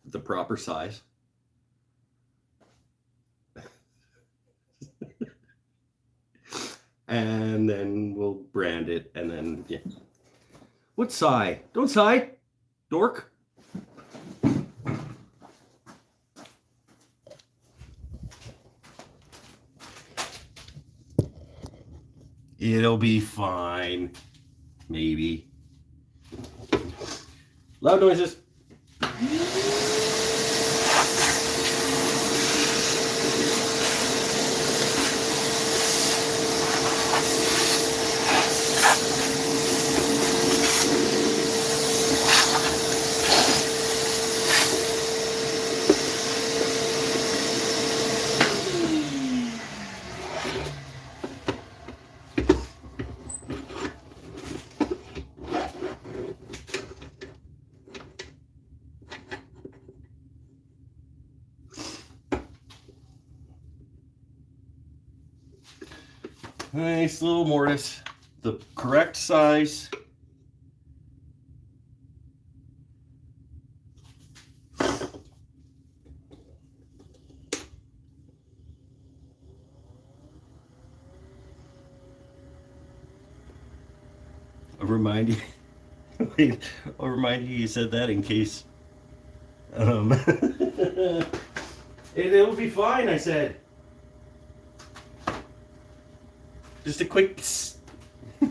[SPEAKER 1] The proper size. And then we'll brand it, and then, yeah. What sigh? Don't sigh, dork. It'll be fine. Maybe. Loud noises. Nice little mortise, the correct size. I'll remind you. I'll remind you said that in case. It'll be fine, I said. Just a quick. I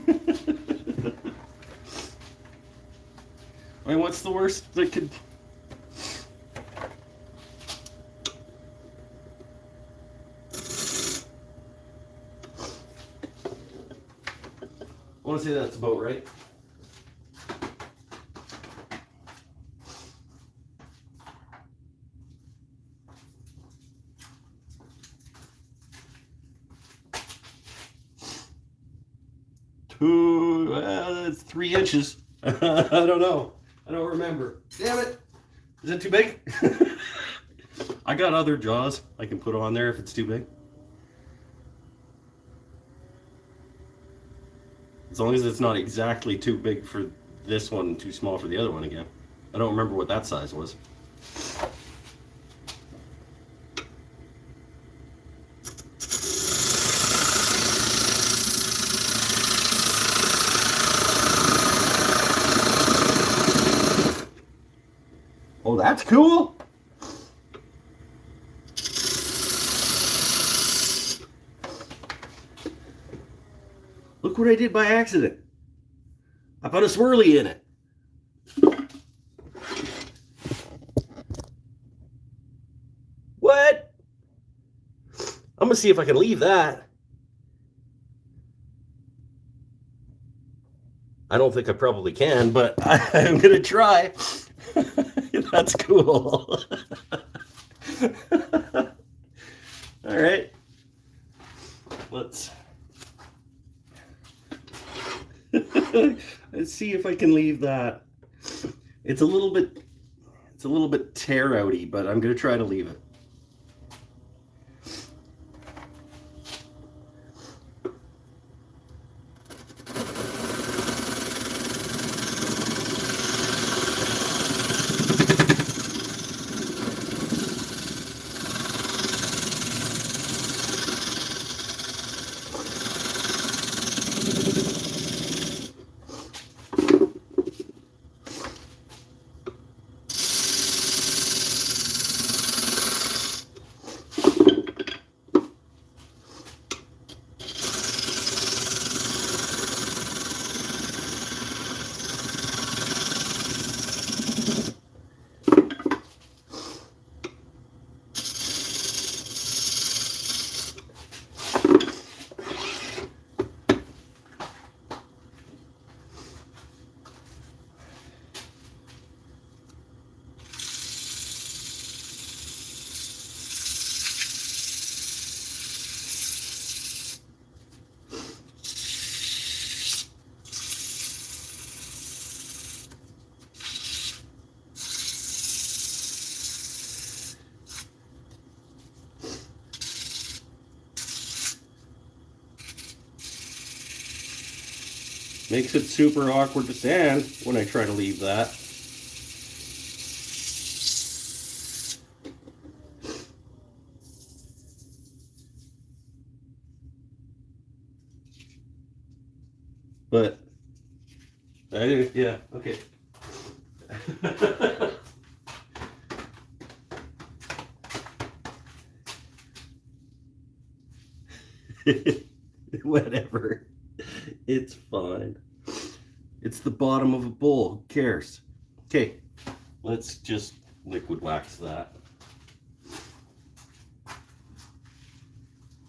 [SPEAKER 1] mean, what's the worst that could? I want to say that's about right. It's 3 inches. I don't know. I don't remember. Damn it. Is it too big? I got other jaws I can put on there if it's too big. As long as it's not exactly too big for this one and too small for the other one again. I don't remember what that size was. Oh, that's cool. Look what I did by accident. I put a swirly in it. What? I'm gonna see if I can leave that. I don't think I probably can, but I'm gonna try. That's cool. All right. Let's see if I can leave that. It's a little bit tear outy, but I'm gonna try to leave it. Makes it super awkward to stand when I try to leave that. But, yeah, okay. Whatever. It's fine. It's the bottom of a bowl. Who cares? Okay, let's just liquid wax that.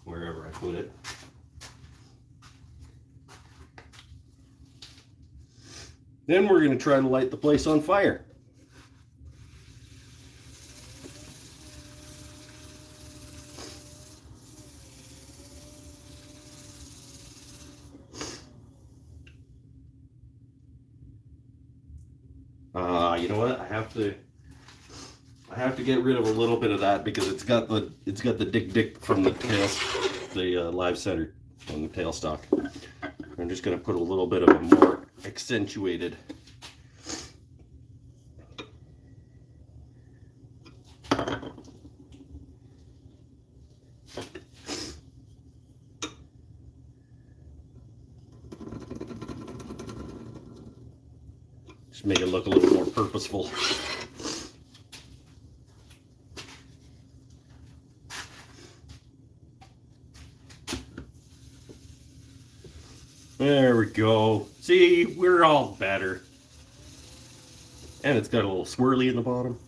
[SPEAKER 1] Wherever I put it. Then we're going to try to light the place on fire. You know what? I have to get rid of a little bit of that because it's got the dick from the tail, the live center on the tailstock. I'm just going to put a little bit of a more accentuated. Just make it look a little more purposeful. There we go. See, we're all better. And it's got a little swirly in the bottom.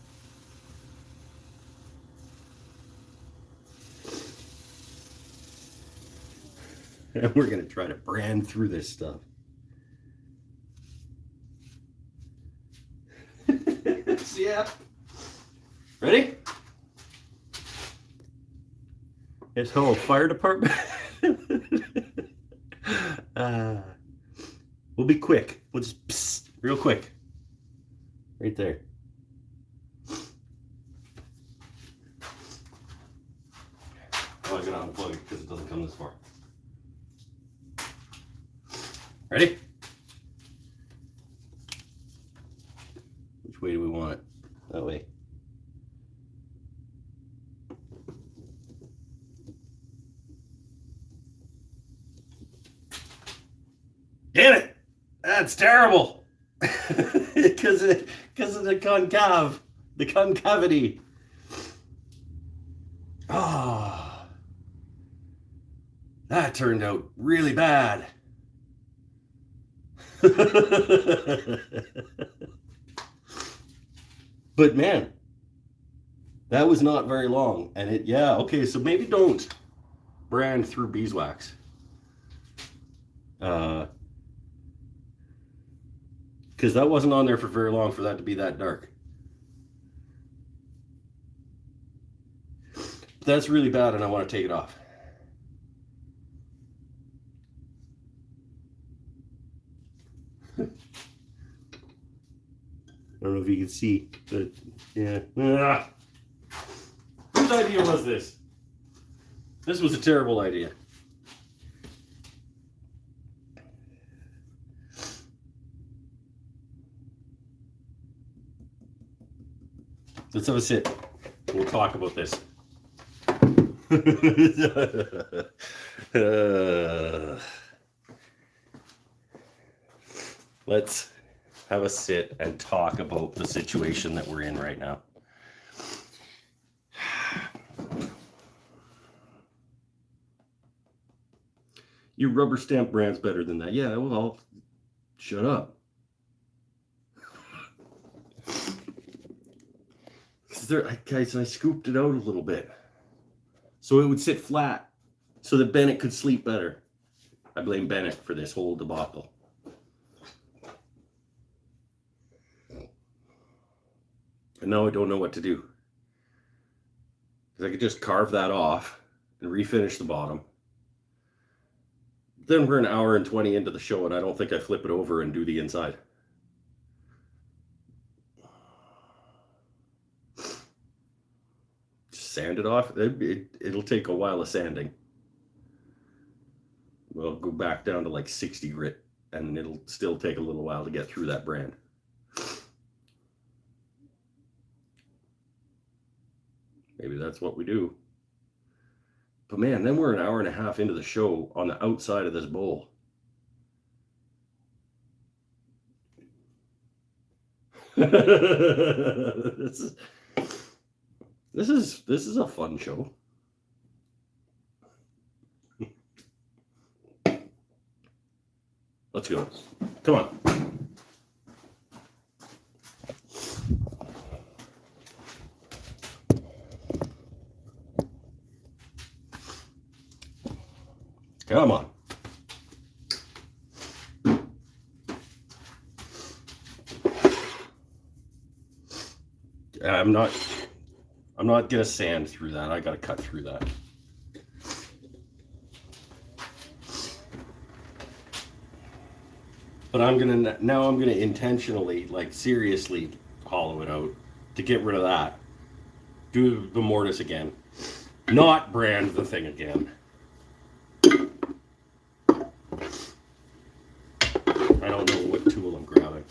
[SPEAKER 1] And we're going to try to brand through this stuff. Yeah. Ready? It's whole fire department. We'll be quick. We'll just psst, real quick. Right there. Oh, I gotta unplug it because it doesn't come this far. Ready? Which way do we want it? That way. Damn it! That's terrible. Because of the concavity. Ah, oh, that turned out really bad. But man, that was not very long. And it, yeah, okay, so maybe don't brand through beeswax. Because that wasn't on there for very long for that to be that dark. But that's really bad and I want to take it off. I don't know if you can see, but yeah. Ah. Whose idea was this? This was a terrible idea. Let's have a sit. We'll talk about this. Let's have a sit and talk about the situation that we're in right now. Your rubber stamp brand's better than that. Yeah, well, shut up. Guys, I scooped it out a little bit so it would sit flat so that Bennett could sleep better. I blame Bennett for this whole debacle. And now I don't know what to do. Because I could just carve that off and refinish the bottom. Then we're an hour and 20 into the show and I don't think I flip it over and do the inside. Sand it off. It'll take a while of sanding. We'll go back down to like 60 grit and it'll still take a little while to get through that brand. Maybe that's what we do. But man, then we're an hour and a half into the show on the outside of this bowl. This is a fun show. Let's go. Come on. Come on. I'm not gonna sand through that. I gotta cut through that. But I'm gonna intentionally, like seriously, hollow it out to get rid of that. Do the mortise again. Not brand the thing again. I don't know what tool I'm grabbing.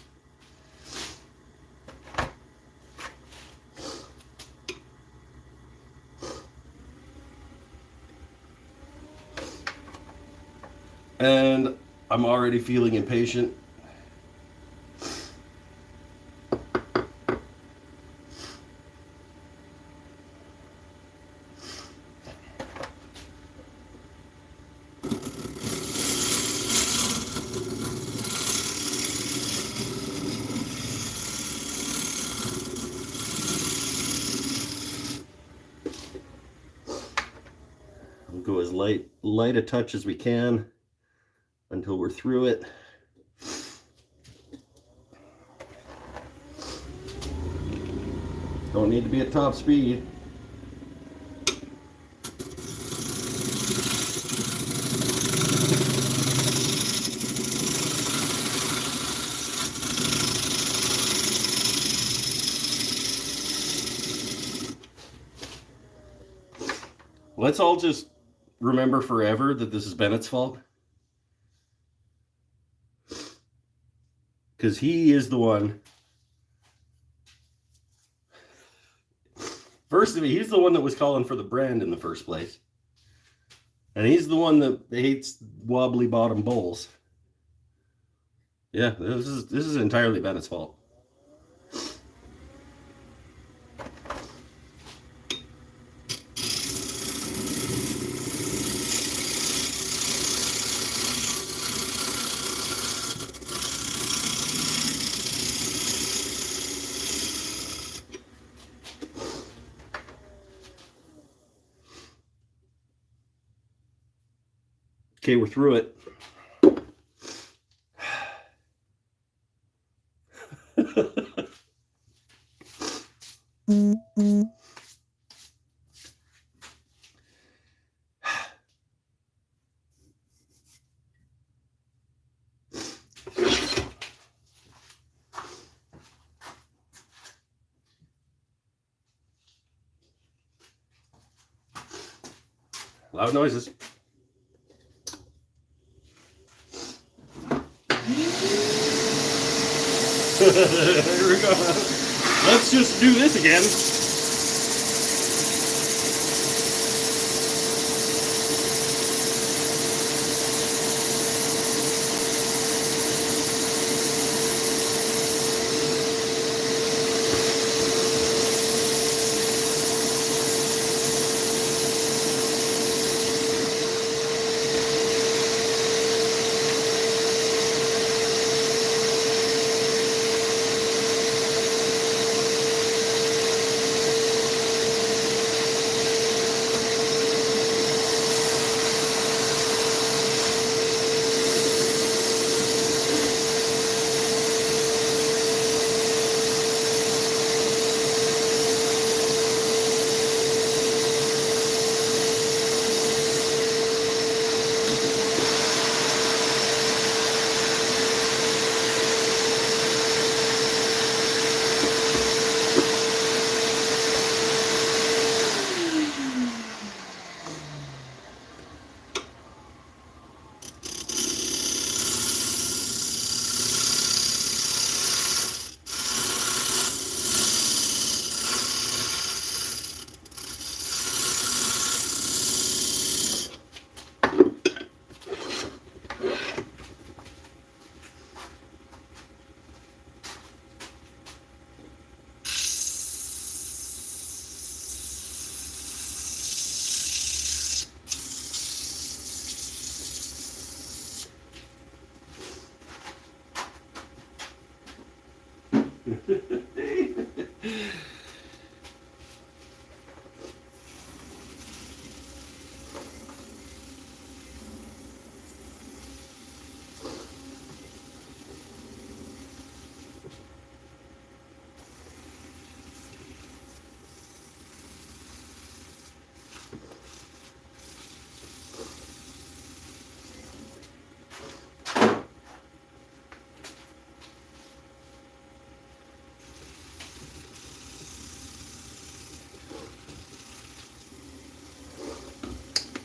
[SPEAKER 1] And I'm already feeling impatient. We'll go as light a touch as we can until we're through it. Don't need to be at top speed. Let's all just remember forever that this is Bennett's fault. Because he is the one. First of all, he's the one that was calling for the brand in the first place. And he's the one that hates wobbly bottom bowls. Yeah, this is entirely Bennett's fault. Okay, we're through it. Loud noises. Here we go. Let's just do this again.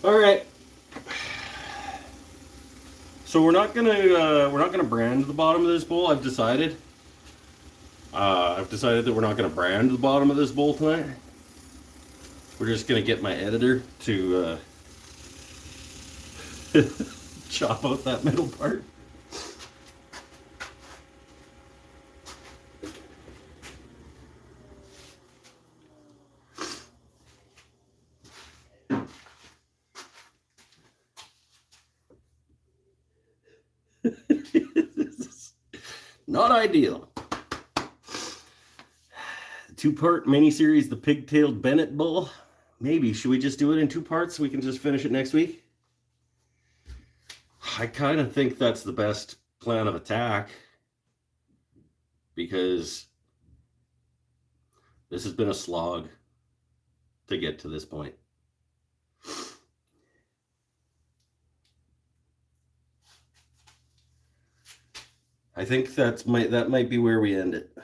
[SPEAKER 1] All right. So we're not gonna brand the bottom of this bowl. I've decided that we're not gonna brand the bottom of this bowl tonight. We're just gonna get my editor to chop out that middle part. Not ideal. Two-part mini-series, The Pigtailed Bennett Bull. Maybe. Should we just do it in 2 parts so we can just finish it next week? I kind of think that's the best plan of attack. Because this has been a slog to get to this point. I think that might be where we end it.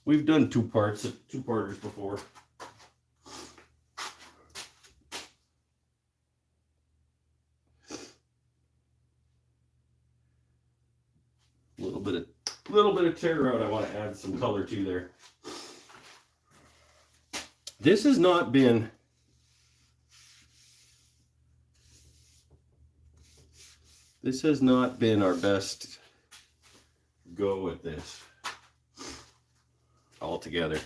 [SPEAKER 1] We've done two-parters before. Little bit of tear out. I want to add some color to there. This has not been our best go at this altogether.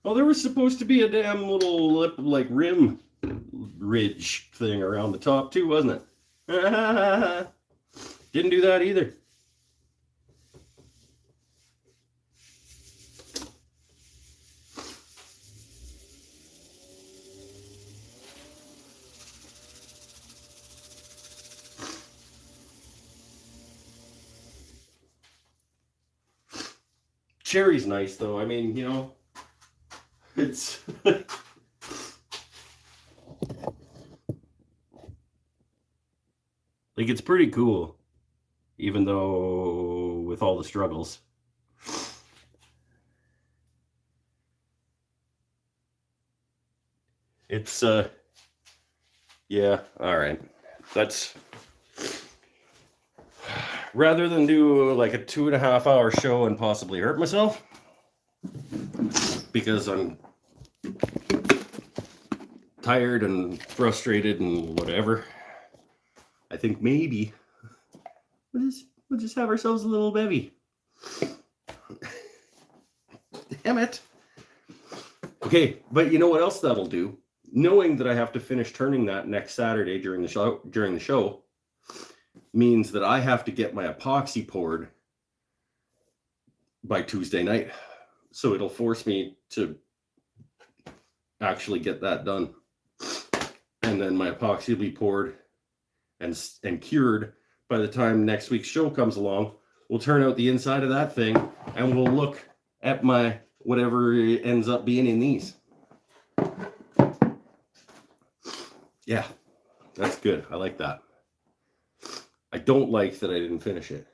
[SPEAKER 1] Oh, there was supposed to be a damn little lip, like rim ridge thing around the top too, wasn't it? Didn't do that either. Cherry's nice though. I mean, you know, it's like it's pretty cool, even though with all the struggles. It's yeah, all right. That's rather than do like a 2.5 hour show and possibly hurt myself because I'm tired and frustrated and whatever. I think maybe we'll just have ourselves a little bevy. Damn it. Okay, but you know what else that'll do? Knowing that I have to finish turning that next Saturday during the show means that I have to get my epoxy poured by Tuesday night. So it'll force me to actually get that done. And then my epoxy will be poured and cured by the time next week's show comes along. We'll turn out the inside of that thing and we'll look at my whatever it ends up being in these. Yeah, that's good. I like that. I don't like that I didn't finish it.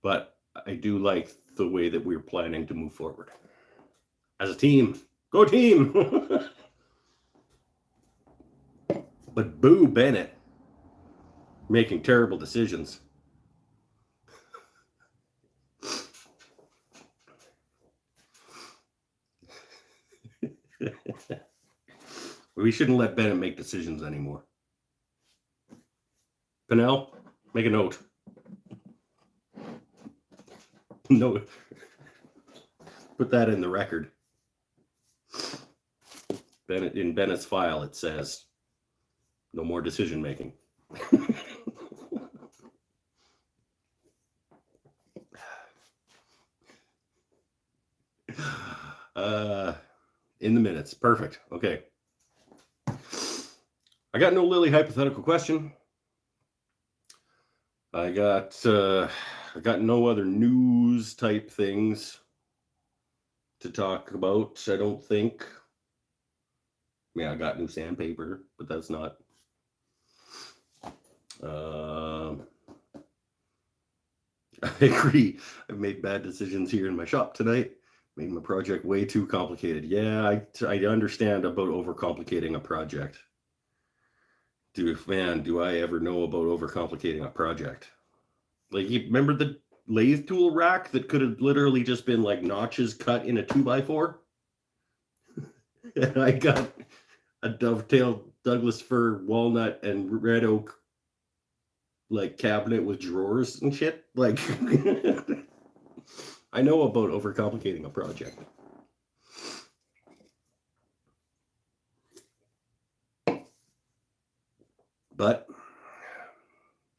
[SPEAKER 1] But I do like the way that we're planning to move forward. As a team. Go team! But boo Bennett. Making terrible decisions. We shouldn't let Bennett make decisions anymore. Pinnell, make a note. No. Put that in the record. Bennett, in Bennett's file, it says, no more decision making. In the minutes. Perfect. Okay. I got no Lily hypothetical question. I got no other news type things to talk about, I don't think. Yeah, I got new sandpaper, but that's not. I agree. I've made bad decisions here in my shop tonight. Made my project way too complicated. Yeah, I understand about overcomplicating a project. Do I ever know about overcomplicating a project? Like, you remember the lathe tool rack that could have literally just been like notches cut in a 2x4? And I got a dovetailed Douglas fir, walnut, and red oak like cabinet with drawers and shit. Like, I know about overcomplicating a project. But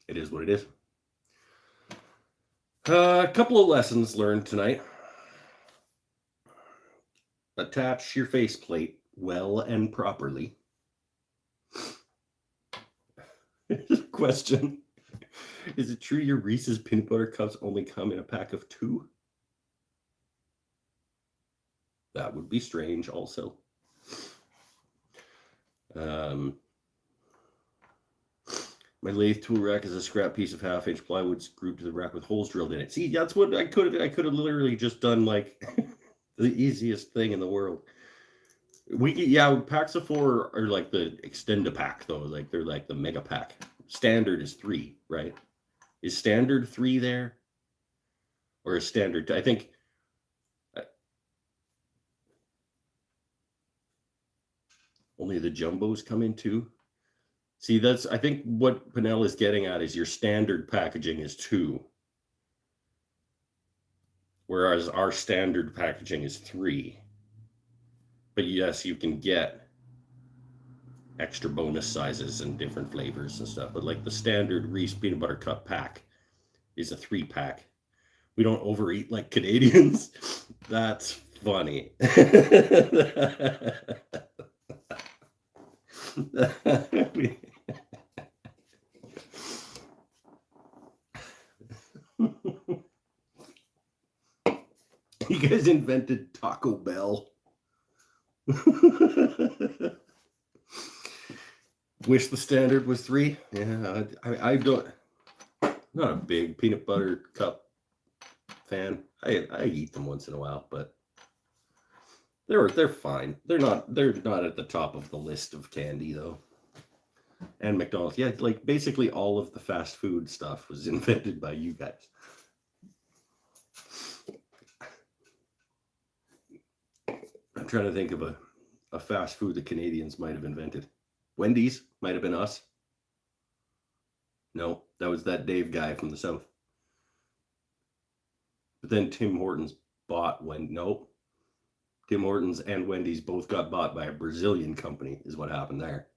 [SPEAKER 1] it is what it is. A couple of lessons learned tonight. Attach your faceplate well and properly. Question. Is it true your Reese's peanut butter cups only come in a pack of 2? That would be strange also. My lathe tool rack is a scrap piece of half-inch plywood glued to the rack with holes drilled in it. See, that's what I could have literally just done, like the easiest thing in the world. Packs of 4 are like the Extend-A-Pack though, like they're like the mega pack. Standard is 3, right? Is standard 3 there? Or is standard, I think only the jumbos come in 2. See, I think what Pinnell is getting at is your standard packaging is 2. Whereas our standard packaging is 3. But yes, you can get extra bonus sizes and different flavors and stuff. But like the standard Reese Peanut Butter Cup pack is a 3-pack. We don't overeat like Canadians. That's funny. You guys invented Taco Bell. Wish the standard was 3. Yeah, I don't. Not a big peanut butter cup fan. I eat them once in a while, but they're fine. They're not at the top of the list of candy though. And McDonald's, yeah, like basically all of the fast food stuff was invented by you guys. I'm trying to think of a fast food the Canadians might have invented. Wendy's might have been us. No, that was that Dave guy from the South. But then Tim Hortons bought Tim Hortons and Wendy's both got bought by a Brazilian company is what happened there.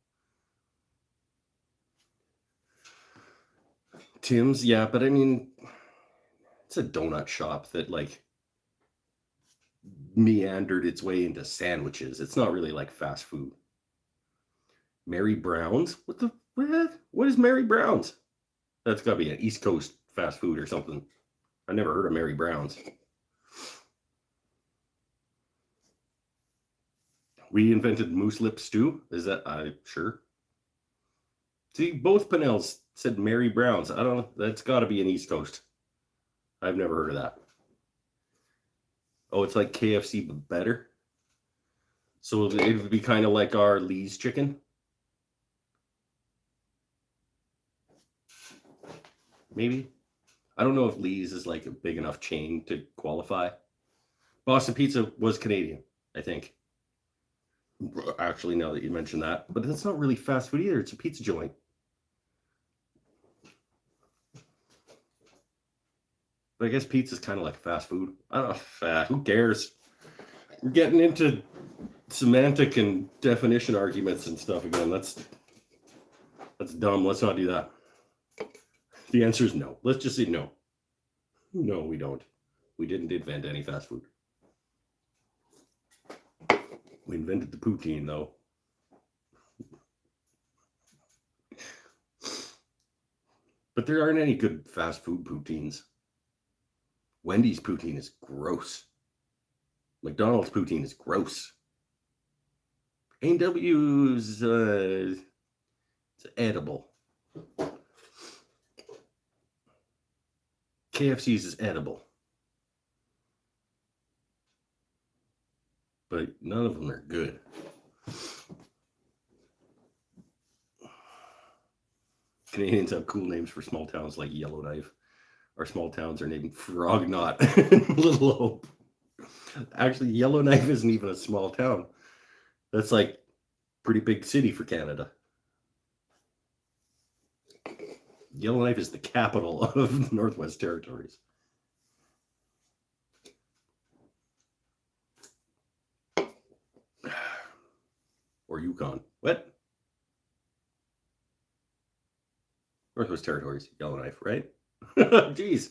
[SPEAKER 1] Tim's, yeah, but I mean, it's a donut shop that like meandered its way into sandwiches. It's not really like fast food. Mary Brown's? What is Mary Brown's? That's got to be an East Coast fast food or something. I never heard of Mary Brown's. We invented moose lip stew. Is that sure? See, both Pinnells said Mary Brown's. I don't know. That's got to be an East Coast. I've never heard of that. Oh, it's like KFC but better. So it would be kind of like our Lee's chicken. Maybe. I don't know if Lee's is like a big enough chain to qualify. Boston Pizza was Canadian, I think. Actually, now that you mention that. But that's not really fast food either. It's a pizza joint. But I guess pizza's kind of like fast food. I don't know. Who cares? We're getting into semantic and definition arguments and stuff again. That's dumb. Let's not do that. The answer is no. Let's just say no. No, we don't. We didn't invent any fast food. We invented the poutine, though. But there aren't any good fast food poutines. Wendy's poutine is gross. McDonald's poutine is gross. A&W's it's edible. KFC's is edible. But none of them are good. Canadians have cool names for small towns like Yellowknife. Our small towns are named Frog Knot and Little Hope. Actually, Yellowknife isn't even a small town. That's like pretty big city for Canada. Yellowknife is the capital of the Northwest Territories. Or Yukon. What? Northwest Territories, Yellowknife, right? Jeez.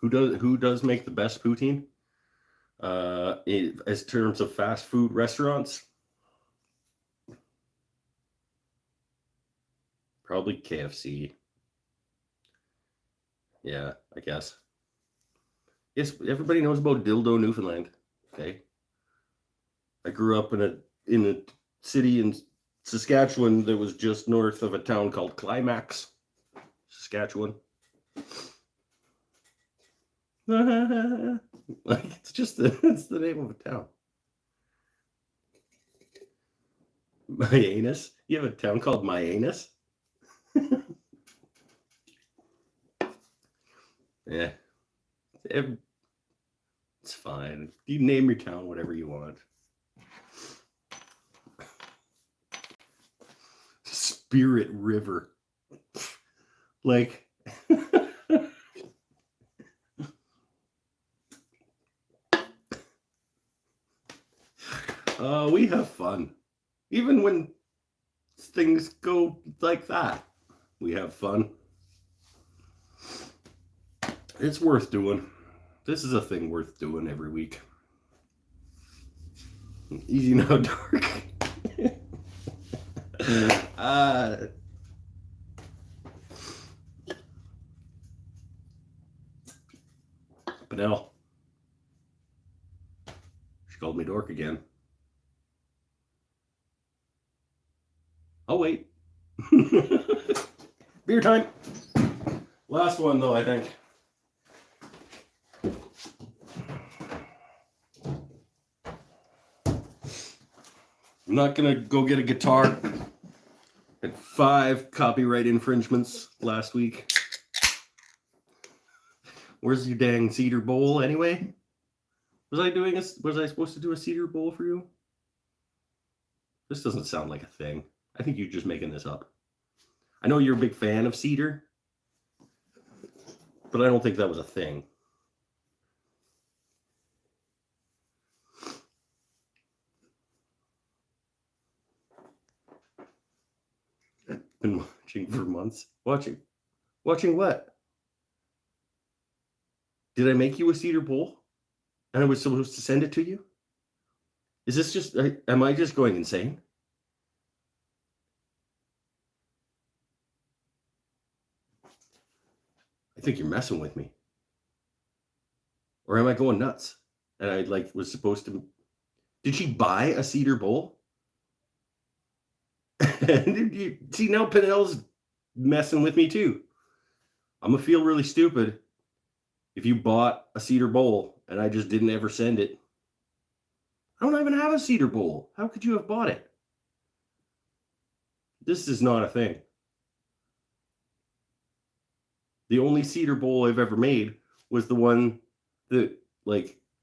[SPEAKER 1] Who does make the best poutine? As terms of fast food restaurants? Probably KFC. Yeah, I guess. Yes, everybody knows about Dildo, Newfoundland. Okay. I grew up in a city in Saskatchewan that was just north of a town called Climax, Saskatchewan. Like it's the name of a town. My anus? You have a town called My Anus? Yeah. It's fine. You name your town whatever you want. Spirit River. Like we have fun. Even when things go like that, we have fun. It's worth doing. This is a thing worth doing every week. Easy now, Dark. Panel. She called me dork again. I'll wait. Beer time. Last one, though, I think. I'm not going to go get a guitar. Had 5 copyright infringements last week. Where's your dang cedar bowl anyway? Was I supposed to do a cedar bowl for you? This doesn't sound like a thing. I think you're just making this up. I know you're a big fan of cedar, but I don't think that was a thing. Been watching for months. Watching what? Did I make you a cedar bowl? And I was supposed to send it to you? Is this just, am I just going insane? I think you're messing with me. Or am I going nuts? And I was supposed to, did she buy a cedar bowl? See, now Pinnell's messing with me too. I'm gonna feel really stupid if you bought a cedar bowl and I just didn't ever send it. I don't even have a cedar bowl. How could you have bought it? This is not a thing. The only cedar bowl I've ever made was the one that,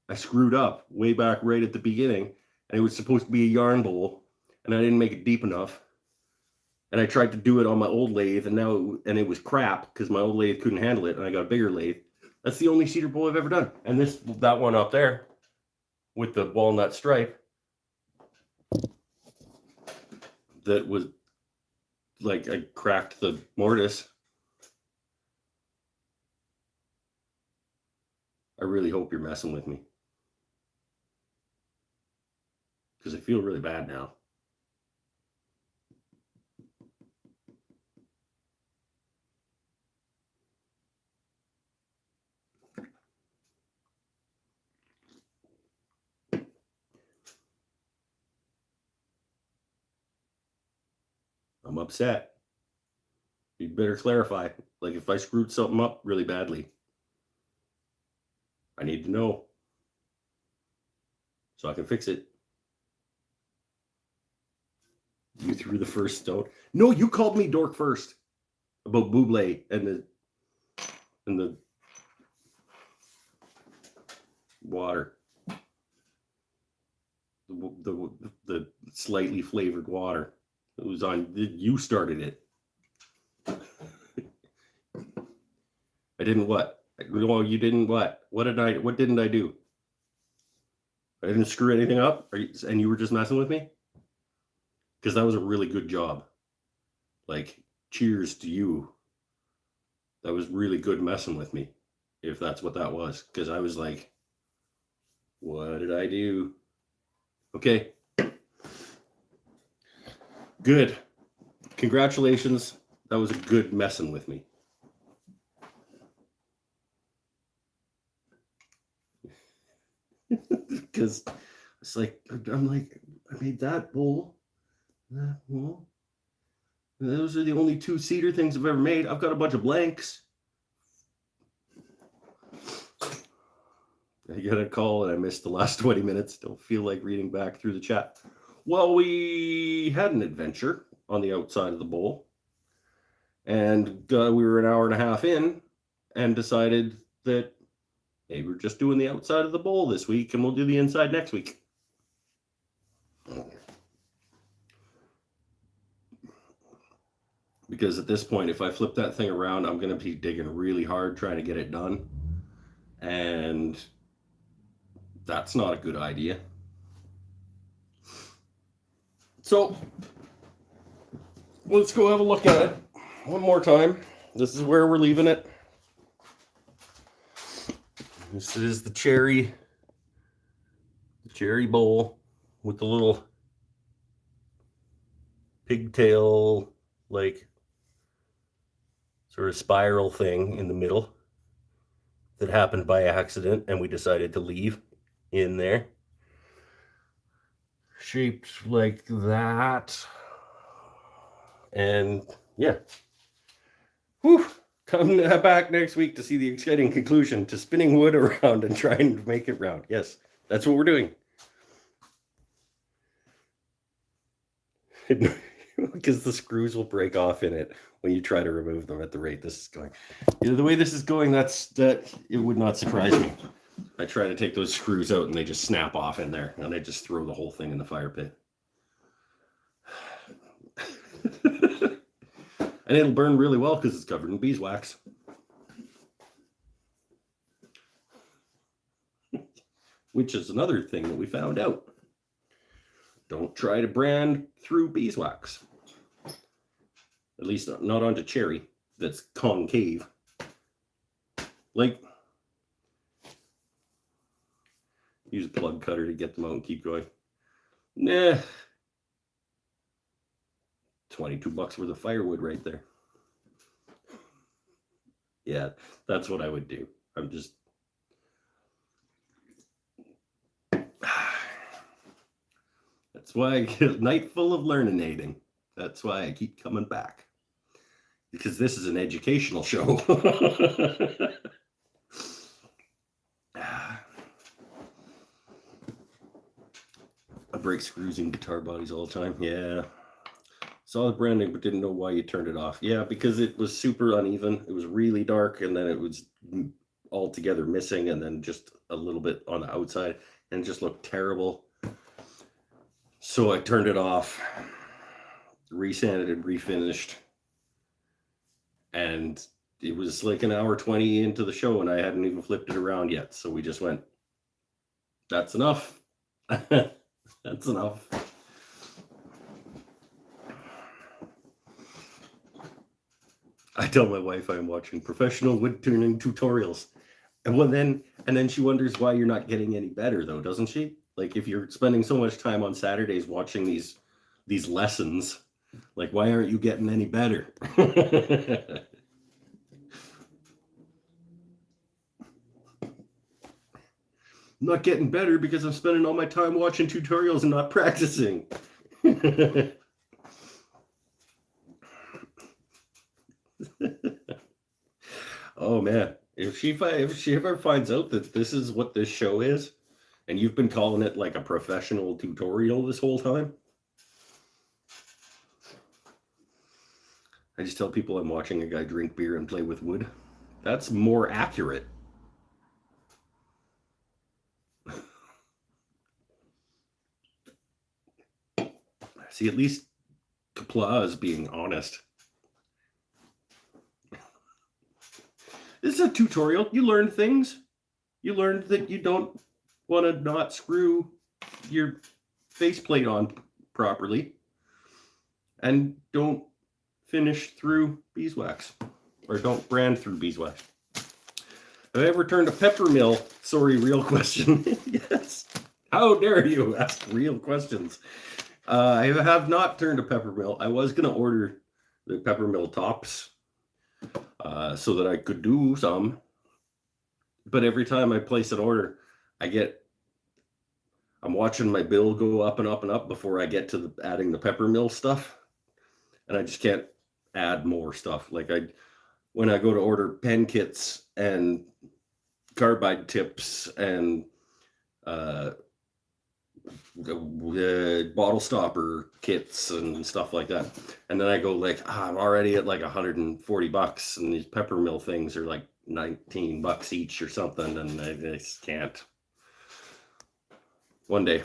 [SPEAKER 1] I screwed up way back right at the beginning, and it was supposed to be a yarn bowl, and I didn't make it deep enough. And I tried to do it on my old lathe, and it was crap because my old lathe couldn't handle it, and I got a bigger lathe. That's the only cedar bowl I've ever done. And that one up there with the walnut stripe, that was I cracked the mortise. I really hope you're messing with me, because I feel really bad now. I'm upset. You better clarify. If I screwed something up really badly, I need to know so I can fix it. You threw the first stone. No, you called me dork first about Buble and the water. The slightly flavored water. It was on. You started it. I didn't what? No, you didn't what? What didn't I do? I didn't screw anything up? And you were just messing with me? Because that was a really good job. Cheers to you. That was really good messing with me, if that's what that was. Because I was like, what did I do? Okay. Good. Congratulations. That was a good messing with me. Because it's I made that bowl. Well, those are the only 2 cedar things I've ever made. I've got a bunch of blanks. I got a call and I missed the last 20 minutes. Don't feel like reading back through the chat. Well, we had an adventure on the outside of the bowl. And we were an hour and a half in and decided that maybe we're just doing the outside of the bowl this week and we'll do the inside next week. Because at this point, if I flip that thing around, I'm going to be digging really hard trying to get it done. And that's not a good idea. So let's go have a look at it one more time. This is where we're leaving it. This is the cherry bowl with the little pigtail, like, sort of spiral thing in the middle that happened by accident, and we decided to leave in there. Shaped like that. And yeah. Whew. Come back next week to see the exciting conclusion to spinning wood around and trying to make it round. Yes, that's what we're doing. Because the screws will break off in it when you try to remove them at the rate this is going. The way this is going, that it would not surprise me. I try to take those screws out and they just snap off in there, and I just throw the whole thing in the fire pit. And it'll burn really well because it's covered in beeswax. Which is another thing that we found out. Don't try to brand through beeswax. At least not onto cherry that's concave. Like, use a plug cutter to get them out and keep going. Nah. $22 worth of firewood right there. Yeah, that's what I would do. I'm just... That's why I get a night full of learning. That's why I keep coming back. Because this is an educational show. I break screws in guitar bodies all the time. Yeah. Saw the branding, but didn't know why you turned it off. Yeah, because it was super uneven. It was really dark, and then it was altogether missing, and then just a little bit on the outside, and it just looked terrible. So I turned it off, resanded and refinished, and it was like an hour 20 into the show, and I hadn't even flipped it around yet. So we just went, that's enough. That's enough. I tell my wife I'm watching professional wood turning tutorials. And then she wonders why you're not getting any better, though, doesn't she? Like, if you're spending so much time on Saturdays watching these lessons, like, why aren't you getting any better? I'm not getting better because I'm spending all my time watching tutorials and not practicing. Oh man, if she ever finds out that this is what this show is, and you've been calling it like a professional tutorial this whole time, I just tell people I'm watching a guy drink beer and play with wood. That's more accurate. See, at least Kapla is being honest. This is a tutorial. You learn things. You learned that you don't want to not screw your faceplate on properly. And don't finish through beeswax. Or don't brand through beeswax. Have I ever turned a pepper mill? Sorry, real question. Yes. How dare you ask real questions? I have not turned a pepper mill. I was going to order the pepper mill tops so that I could do some. But every time I place an order, I get I'm watching my bill go up and up and up before I get to adding the pepper mill stuff, and I just can't add more stuff. Like when I go to order pen kits and carbide tips and bottle stopper kits and stuff like that, and then I go like, I'm already at like $140, and these pepper mill things are like $19 each or something, and I just can't. One day.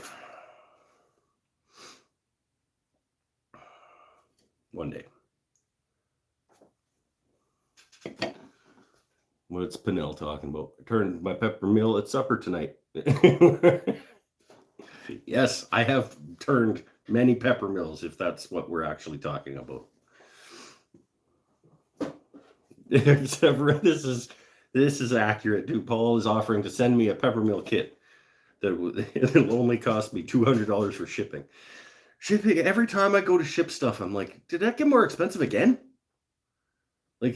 [SPEAKER 1] What's Pinnell talking about? I turned my pepper mill at supper tonight. Yes, I have turned many pepper mills, if that's what we're actually talking about. This is accurate, too. Paul is offering to send me a pepper mill kit that it'll only cost me $200 for shipping. Shipping, every time I go to ship stuff, I'm like, did that get more expensive again? Like,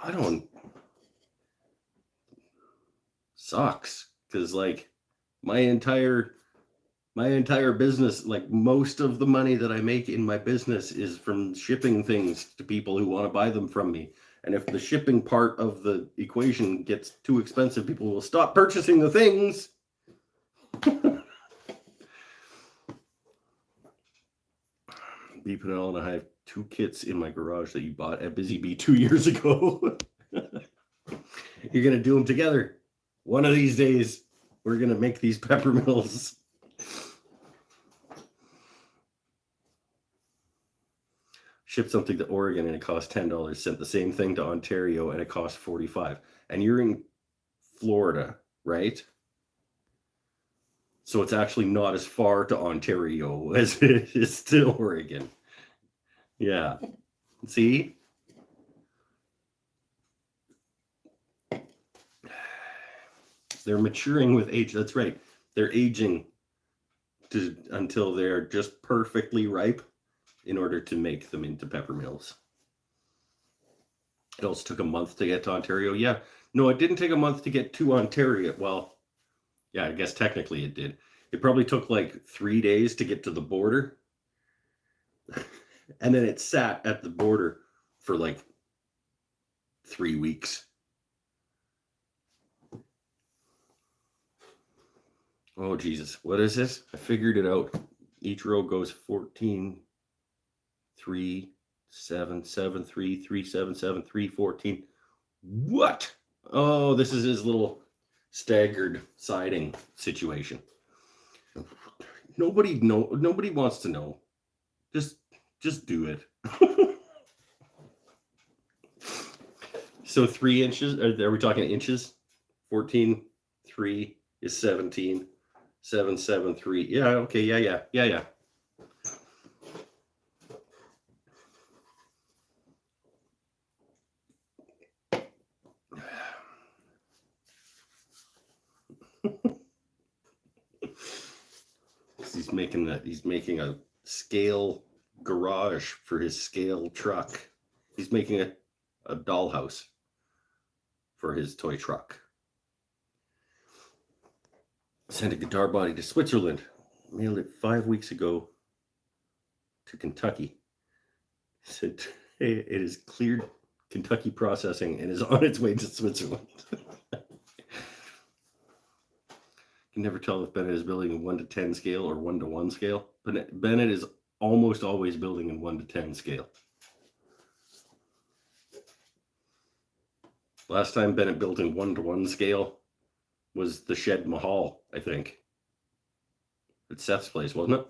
[SPEAKER 1] I don't, sucks, because like my entire business, like most of the money that I make in my business is from shipping things to people who want to buy them from me. And if the shipping part of the equation gets too expensive, people will stop purchasing the things. B. Pinnell and I have 2 kits in my garage that you bought at Busy Bee 2 years ago. You're going to do them together. One of these days, we're going to make these pepper mills. Ship something to Oregon and it costs $10. Sent the same thing to Ontario and it costs $45. And you're in Florida, right? So it's actually not as far to Ontario as it is to Oregon. Yeah. See? They're maturing with age. That's right. They're aging until they're just perfectly ripe in order to make them into pepper mills. It also took a month to get to Ontario. Yeah. No, it didn't take a month to get to Ontario. Well, yeah, I guess technically it did. It probably took like 3 days to get to the border. And then it sat at the border for like 3 weeks. Oh, Jesus. What is this? I figured it out. Each row goes 14, 3, 7, 7, 3, 3, 7, 7, 3, 14. What? Oh, this is his little staggered siding situation. Nobody wants to know. Just do it. So 3 inches, are we talking inches? 14, 3 is 17, 7, 7, 3. Yeah, okay, yeah. He's making a scale garage for his scale truck. He's making a dollhouse for his toy truck. Sent a guitar body to Switzerland. Mailed it 5 weeks ago to Kentucky. Said it is cleared Kentucky processing and is on its way to Switzerland. Can never tell if Bennett is building in 1 to 10 scale or 1 to 1 scale. Bennett is almost always building in 1 to 10 scale. Last time Bennett built in 1 to 1 scale was the Shed Mahal, I think. At Sept's place, wasn't it?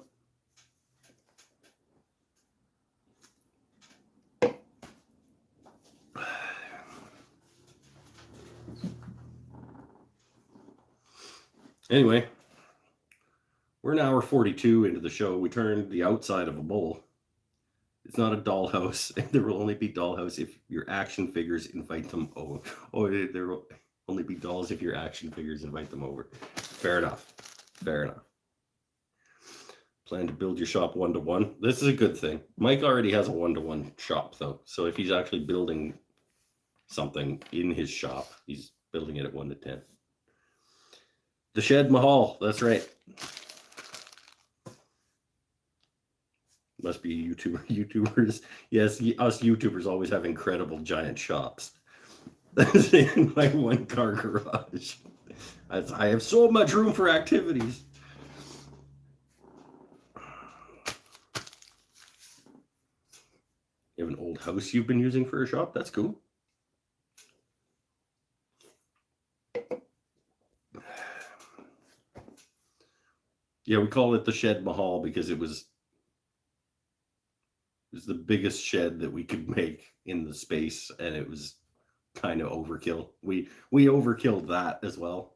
[SPEAKER 1] Anyway, we're an hour 42 into the show. We turned the outside of a bowl. It's not a dollhouse. There will only be dollhouse if your action figures invite them over. Oh, there will only be dolls if your action figures invite them over. Fair enough. Plan to build your shop 1 to 1. This is a good thing. Mike already has a 1 to 1 shop, though. So if he's actually building something in his shop, he's building it at 1 to 10. The Shed Mahal, that's right. must be YouTubers. Yes, us YouTubers always have incredible giant shops. That's in my one car garage. I have so much room for activities. You have an old house you've been using for a shop? That's cool. Yeah, we call it the Shed Mahal because it was the biggest shed that we could make in the space, and it was kind of overkill. We overkilled that as well.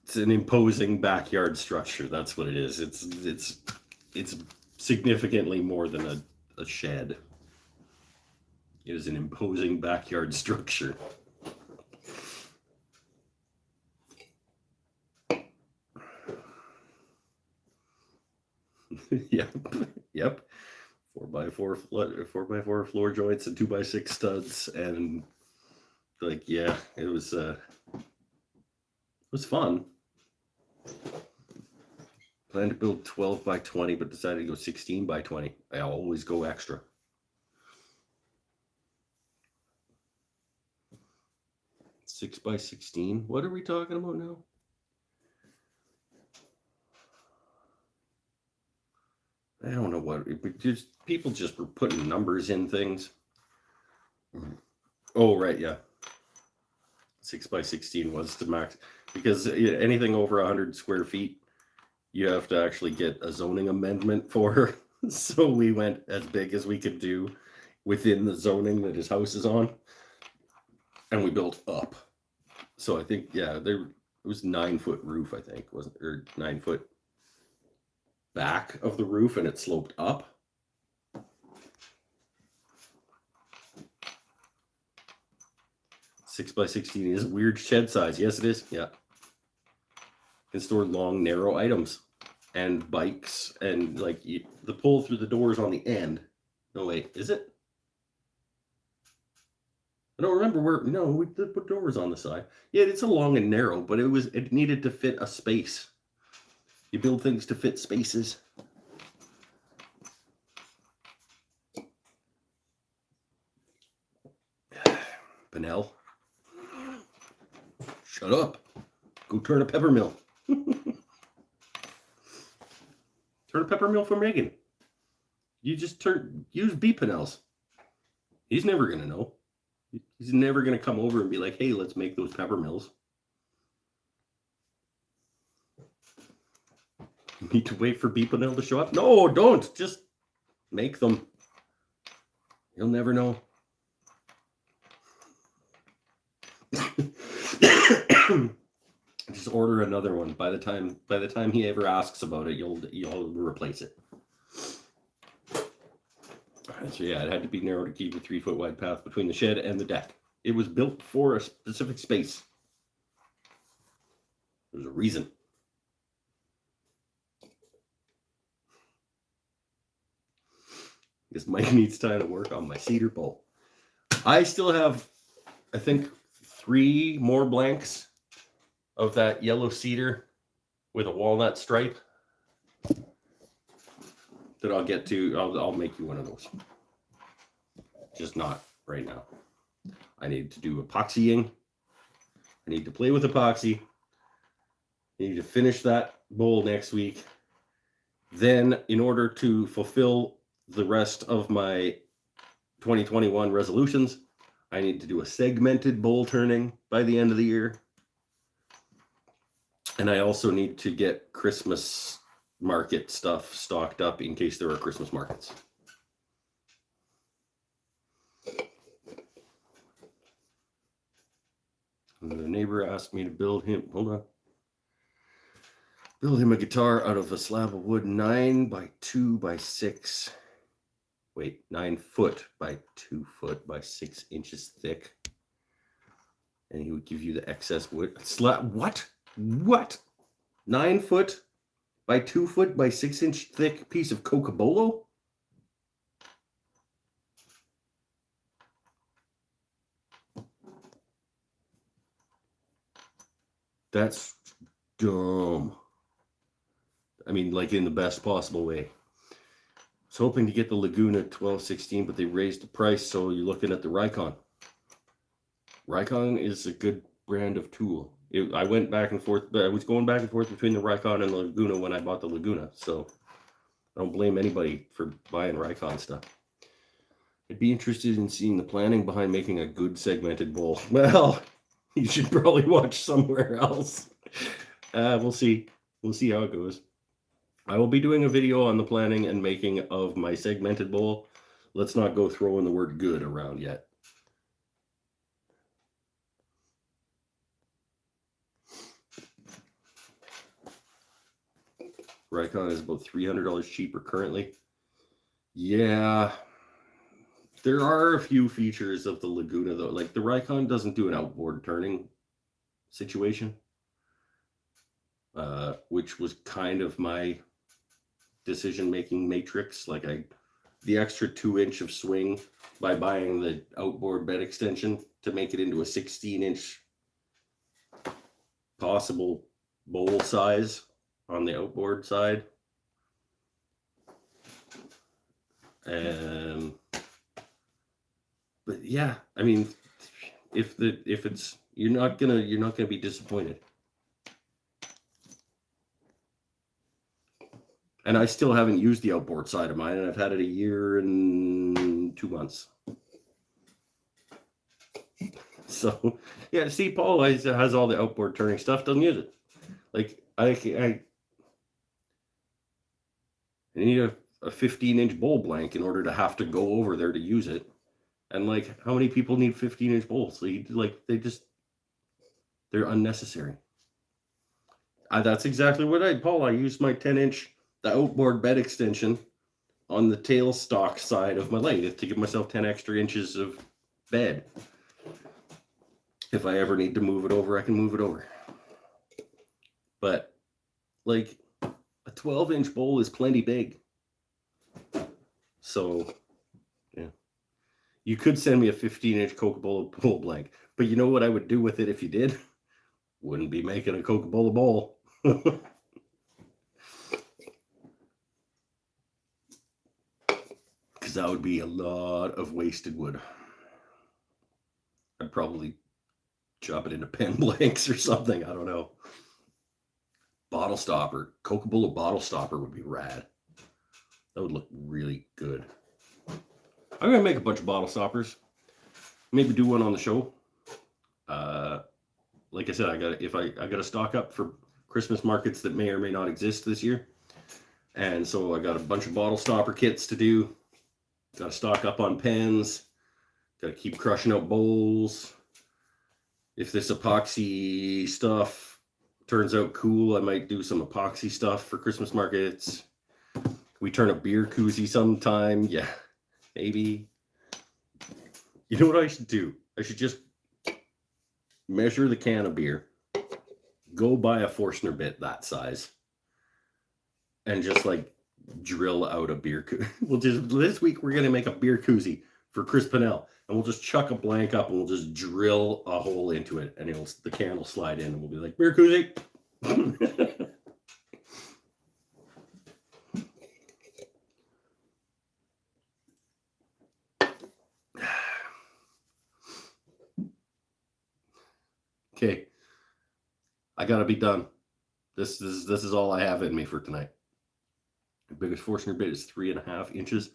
[SPEAKER 1] It's an imposing backyard structure. That's what it is. It's significantly more than a shed. It is an imposing backyard structure. Yep. 4x4 floor joints and 2x6 studs, and like, yeah, it was fun. Planned to build 12x20, but decided to go 16x20. I always go extra. 6x16. What are we talking about now? I don't know what. People just were putting numbers in things. Oh, right, yeah. 6x16 was the max, because anything over 100 square feet, you have to actually get a zoning amendment for. So we went as big as we could do within the zoning that his house is on, and we built up. So I think, yeah, it was 9-foot roof, I think, wasn't, or 9-foot back of the roof, and it sloped up. Six by 16 is a weird shed size. Yes, it is. Yeah. Can store long, narrow items and bikes, and like the pull through the doors on the end. No, wait, is it? I don't remember where. No, we did put doors on the side. Yeah, it's a long and narrow, but it needed to fit a space. You build things to fit spaces. Pinnell, shut up. Go turn a pepper mill. Turn a pepper mill for Megan. You just use B Pinnells. He's never going to know. He's never going to come over and be like, hey, let's make those pepper mills. You need to wait for B Pinnell to show up? No, don't. Just make them. You'll never know. Just order another one. By the time he ever asks about it, you'll replace it. So yeah, it had to be narrow to keep a 3-foot wide path between the shed and the deck. It was built for a specific space. There's a reason. Because Mike needs time to work on my cedar bowl. I still have, I think, 3 more blanks of that yellow cedar with a walnut stripe that I'll get to. I'll make you one of those. Just not right now. I need to do epoxying. I need to play with epoxy. I need to finish that bowl next week. Then, in order to fulfill the rest of my 2021 resolutions, I need to do a segmented bowl turning by the end of the year. And I also need to get Christmas market stuff stocked up in case there are Christmas markets. And the neighbor asked me to build him a guitar out of a slab of wood 9x2x6. Wait, 9 foot by 2 foot by 6 inches thick. And he would give you the excess wood. What? 9 foot by 2 foot by 6 inch thick piece of cocobolo? That's dumb. I mean, like in the best possible way. I was hoping to get the Laguna 1216, but they raised the price, so you're looking at the Rikon. Rikon is a good brand of tool. I went back and forth. I was going back and forth between the Rikon and the Laguna when I bought the Laguna, so I don't blame anybody for buying Rikon stuff. I'd be interested in seeing the planning behind making a good segmented bowl. Well, you should probably watch somewhere else. We'll see. We'll see how it goes. I will be doing a video on the planning and making of my segmented bowl. Let's not go throwing the word good around yet. Rikon is about $300 cheaper currently. Yeah. There are a few features of the Laguna, though. Like, the Rikon doesn't do an outboard turning situation, which was kind of my decision-making matrix. Like, the extra 2-inch of swing by buying the outboard bed extension to make it into a 16-inch possible bowl size on the outboard side. But yeah, I mean, if it's you're not gonna be disappointed. And I still haven't used the outboard side of mine, and I've had it a year and 2 months. So yeah, see, Paul has all the outboard turning stuff, doesn't use it. Like I need a 15-inch bowl blank in order to have to go over there to use it. And like, how many people need 15-inch bowls? They're unnecessary. That's exactly what I used my 10-inch, the outboard bed extension on the tailstock side of my leg to give myself 10 extra inches of bed. If I ever need to move it over, I can move it over. But like, a 12-inch bowl is plenty big. So yeah, you could send me a 15-inch Coca-Cola bowl blank, but you know what I would do with it if you did? Wouldn't be making a Coca-Cola bowl. Because that would be a lot of wasted wood. I'd probably chop it into pen blanks or something. I don't know. Bottle stopper. Coca-Cola bottle stopper would be rad. That would look really good. I'm going to make a bunch of bottle stoppers. Maybe do one on the show. Like I said, I got to stock up for Christmas markets that may or may not exist this year. And so I got a bunch of bottle stopper kits to do. Got to stock up on pens. Got to keep crushing out bowls. If this epoxy stuff turns out cool, I might do some epoxy stuff for Christmas markets. We turn a beer koozie sometime. Yeah, maybe. You know what I should do? I should just measure the can of beer, go buy a Forstner bit that size, and just like drill out a beer koozie. This week we're gonna make a beer koozie for Chris Pennell, and we'll just chuck a blank up and we'll just drill a hole into it, and the can will slide in, and we'll be like, beer koozie. Okay, I gotta be done. This is all I have in me for tonight. The biggest Forstner bit is 3.5 inches.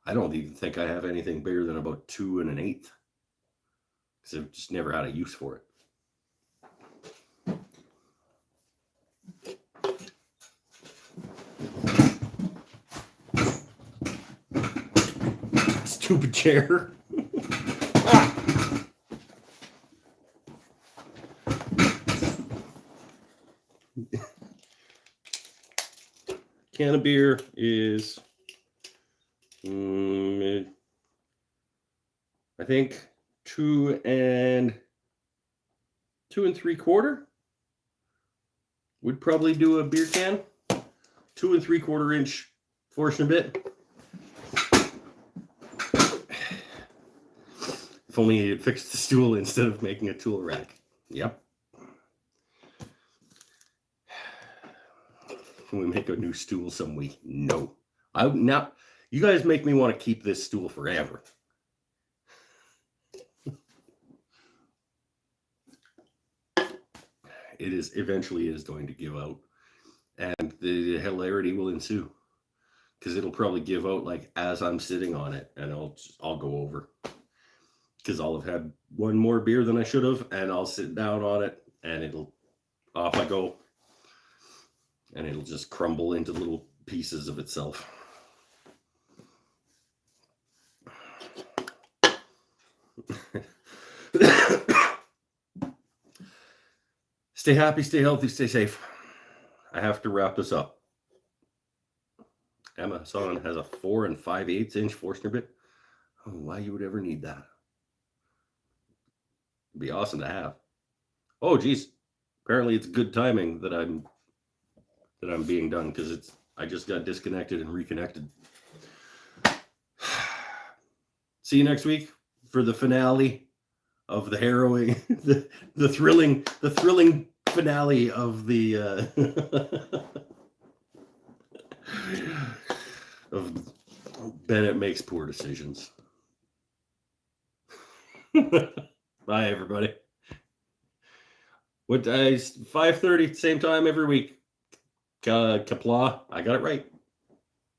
[SPEAKER 1] I don't even think I have anything bigger than about 2 1/8, because I've just never had a use for it. Stupid chair. Can of beer is, I think 2 3/4 would probably do a beer can. 2 3/4 inch Forstner bit. If only it fixed the stool instead of making a tool rack. Yep. Can we make a new stool some week? No. Now you guys make me want to keep this stool forever. Eventually is going to give out, and the hilarity will ensue, because it'll probably give out like as I'm sitting on it, and I'll go over, because I'll have had one more beer than I should have, and I'll sit down on it, and off I go, and it'll just crumble into little pieces of itself. Stay happy, stay healthy, stay safe. I have to wrap this up. Amazon has a 4 5/8 inch Forstner bit. I don't know why you would ever need that. It'd be awesome to have. Oh, geez. Apparently it's good timing that I'm being done, because I just got disconnected and reconnected. See you next week for the finale of the harrowing, the thrilling finale of the of Bennett Makes Poor Decisions. Bye, everybody. What 5:30, same time every week. Kapla, I got it right.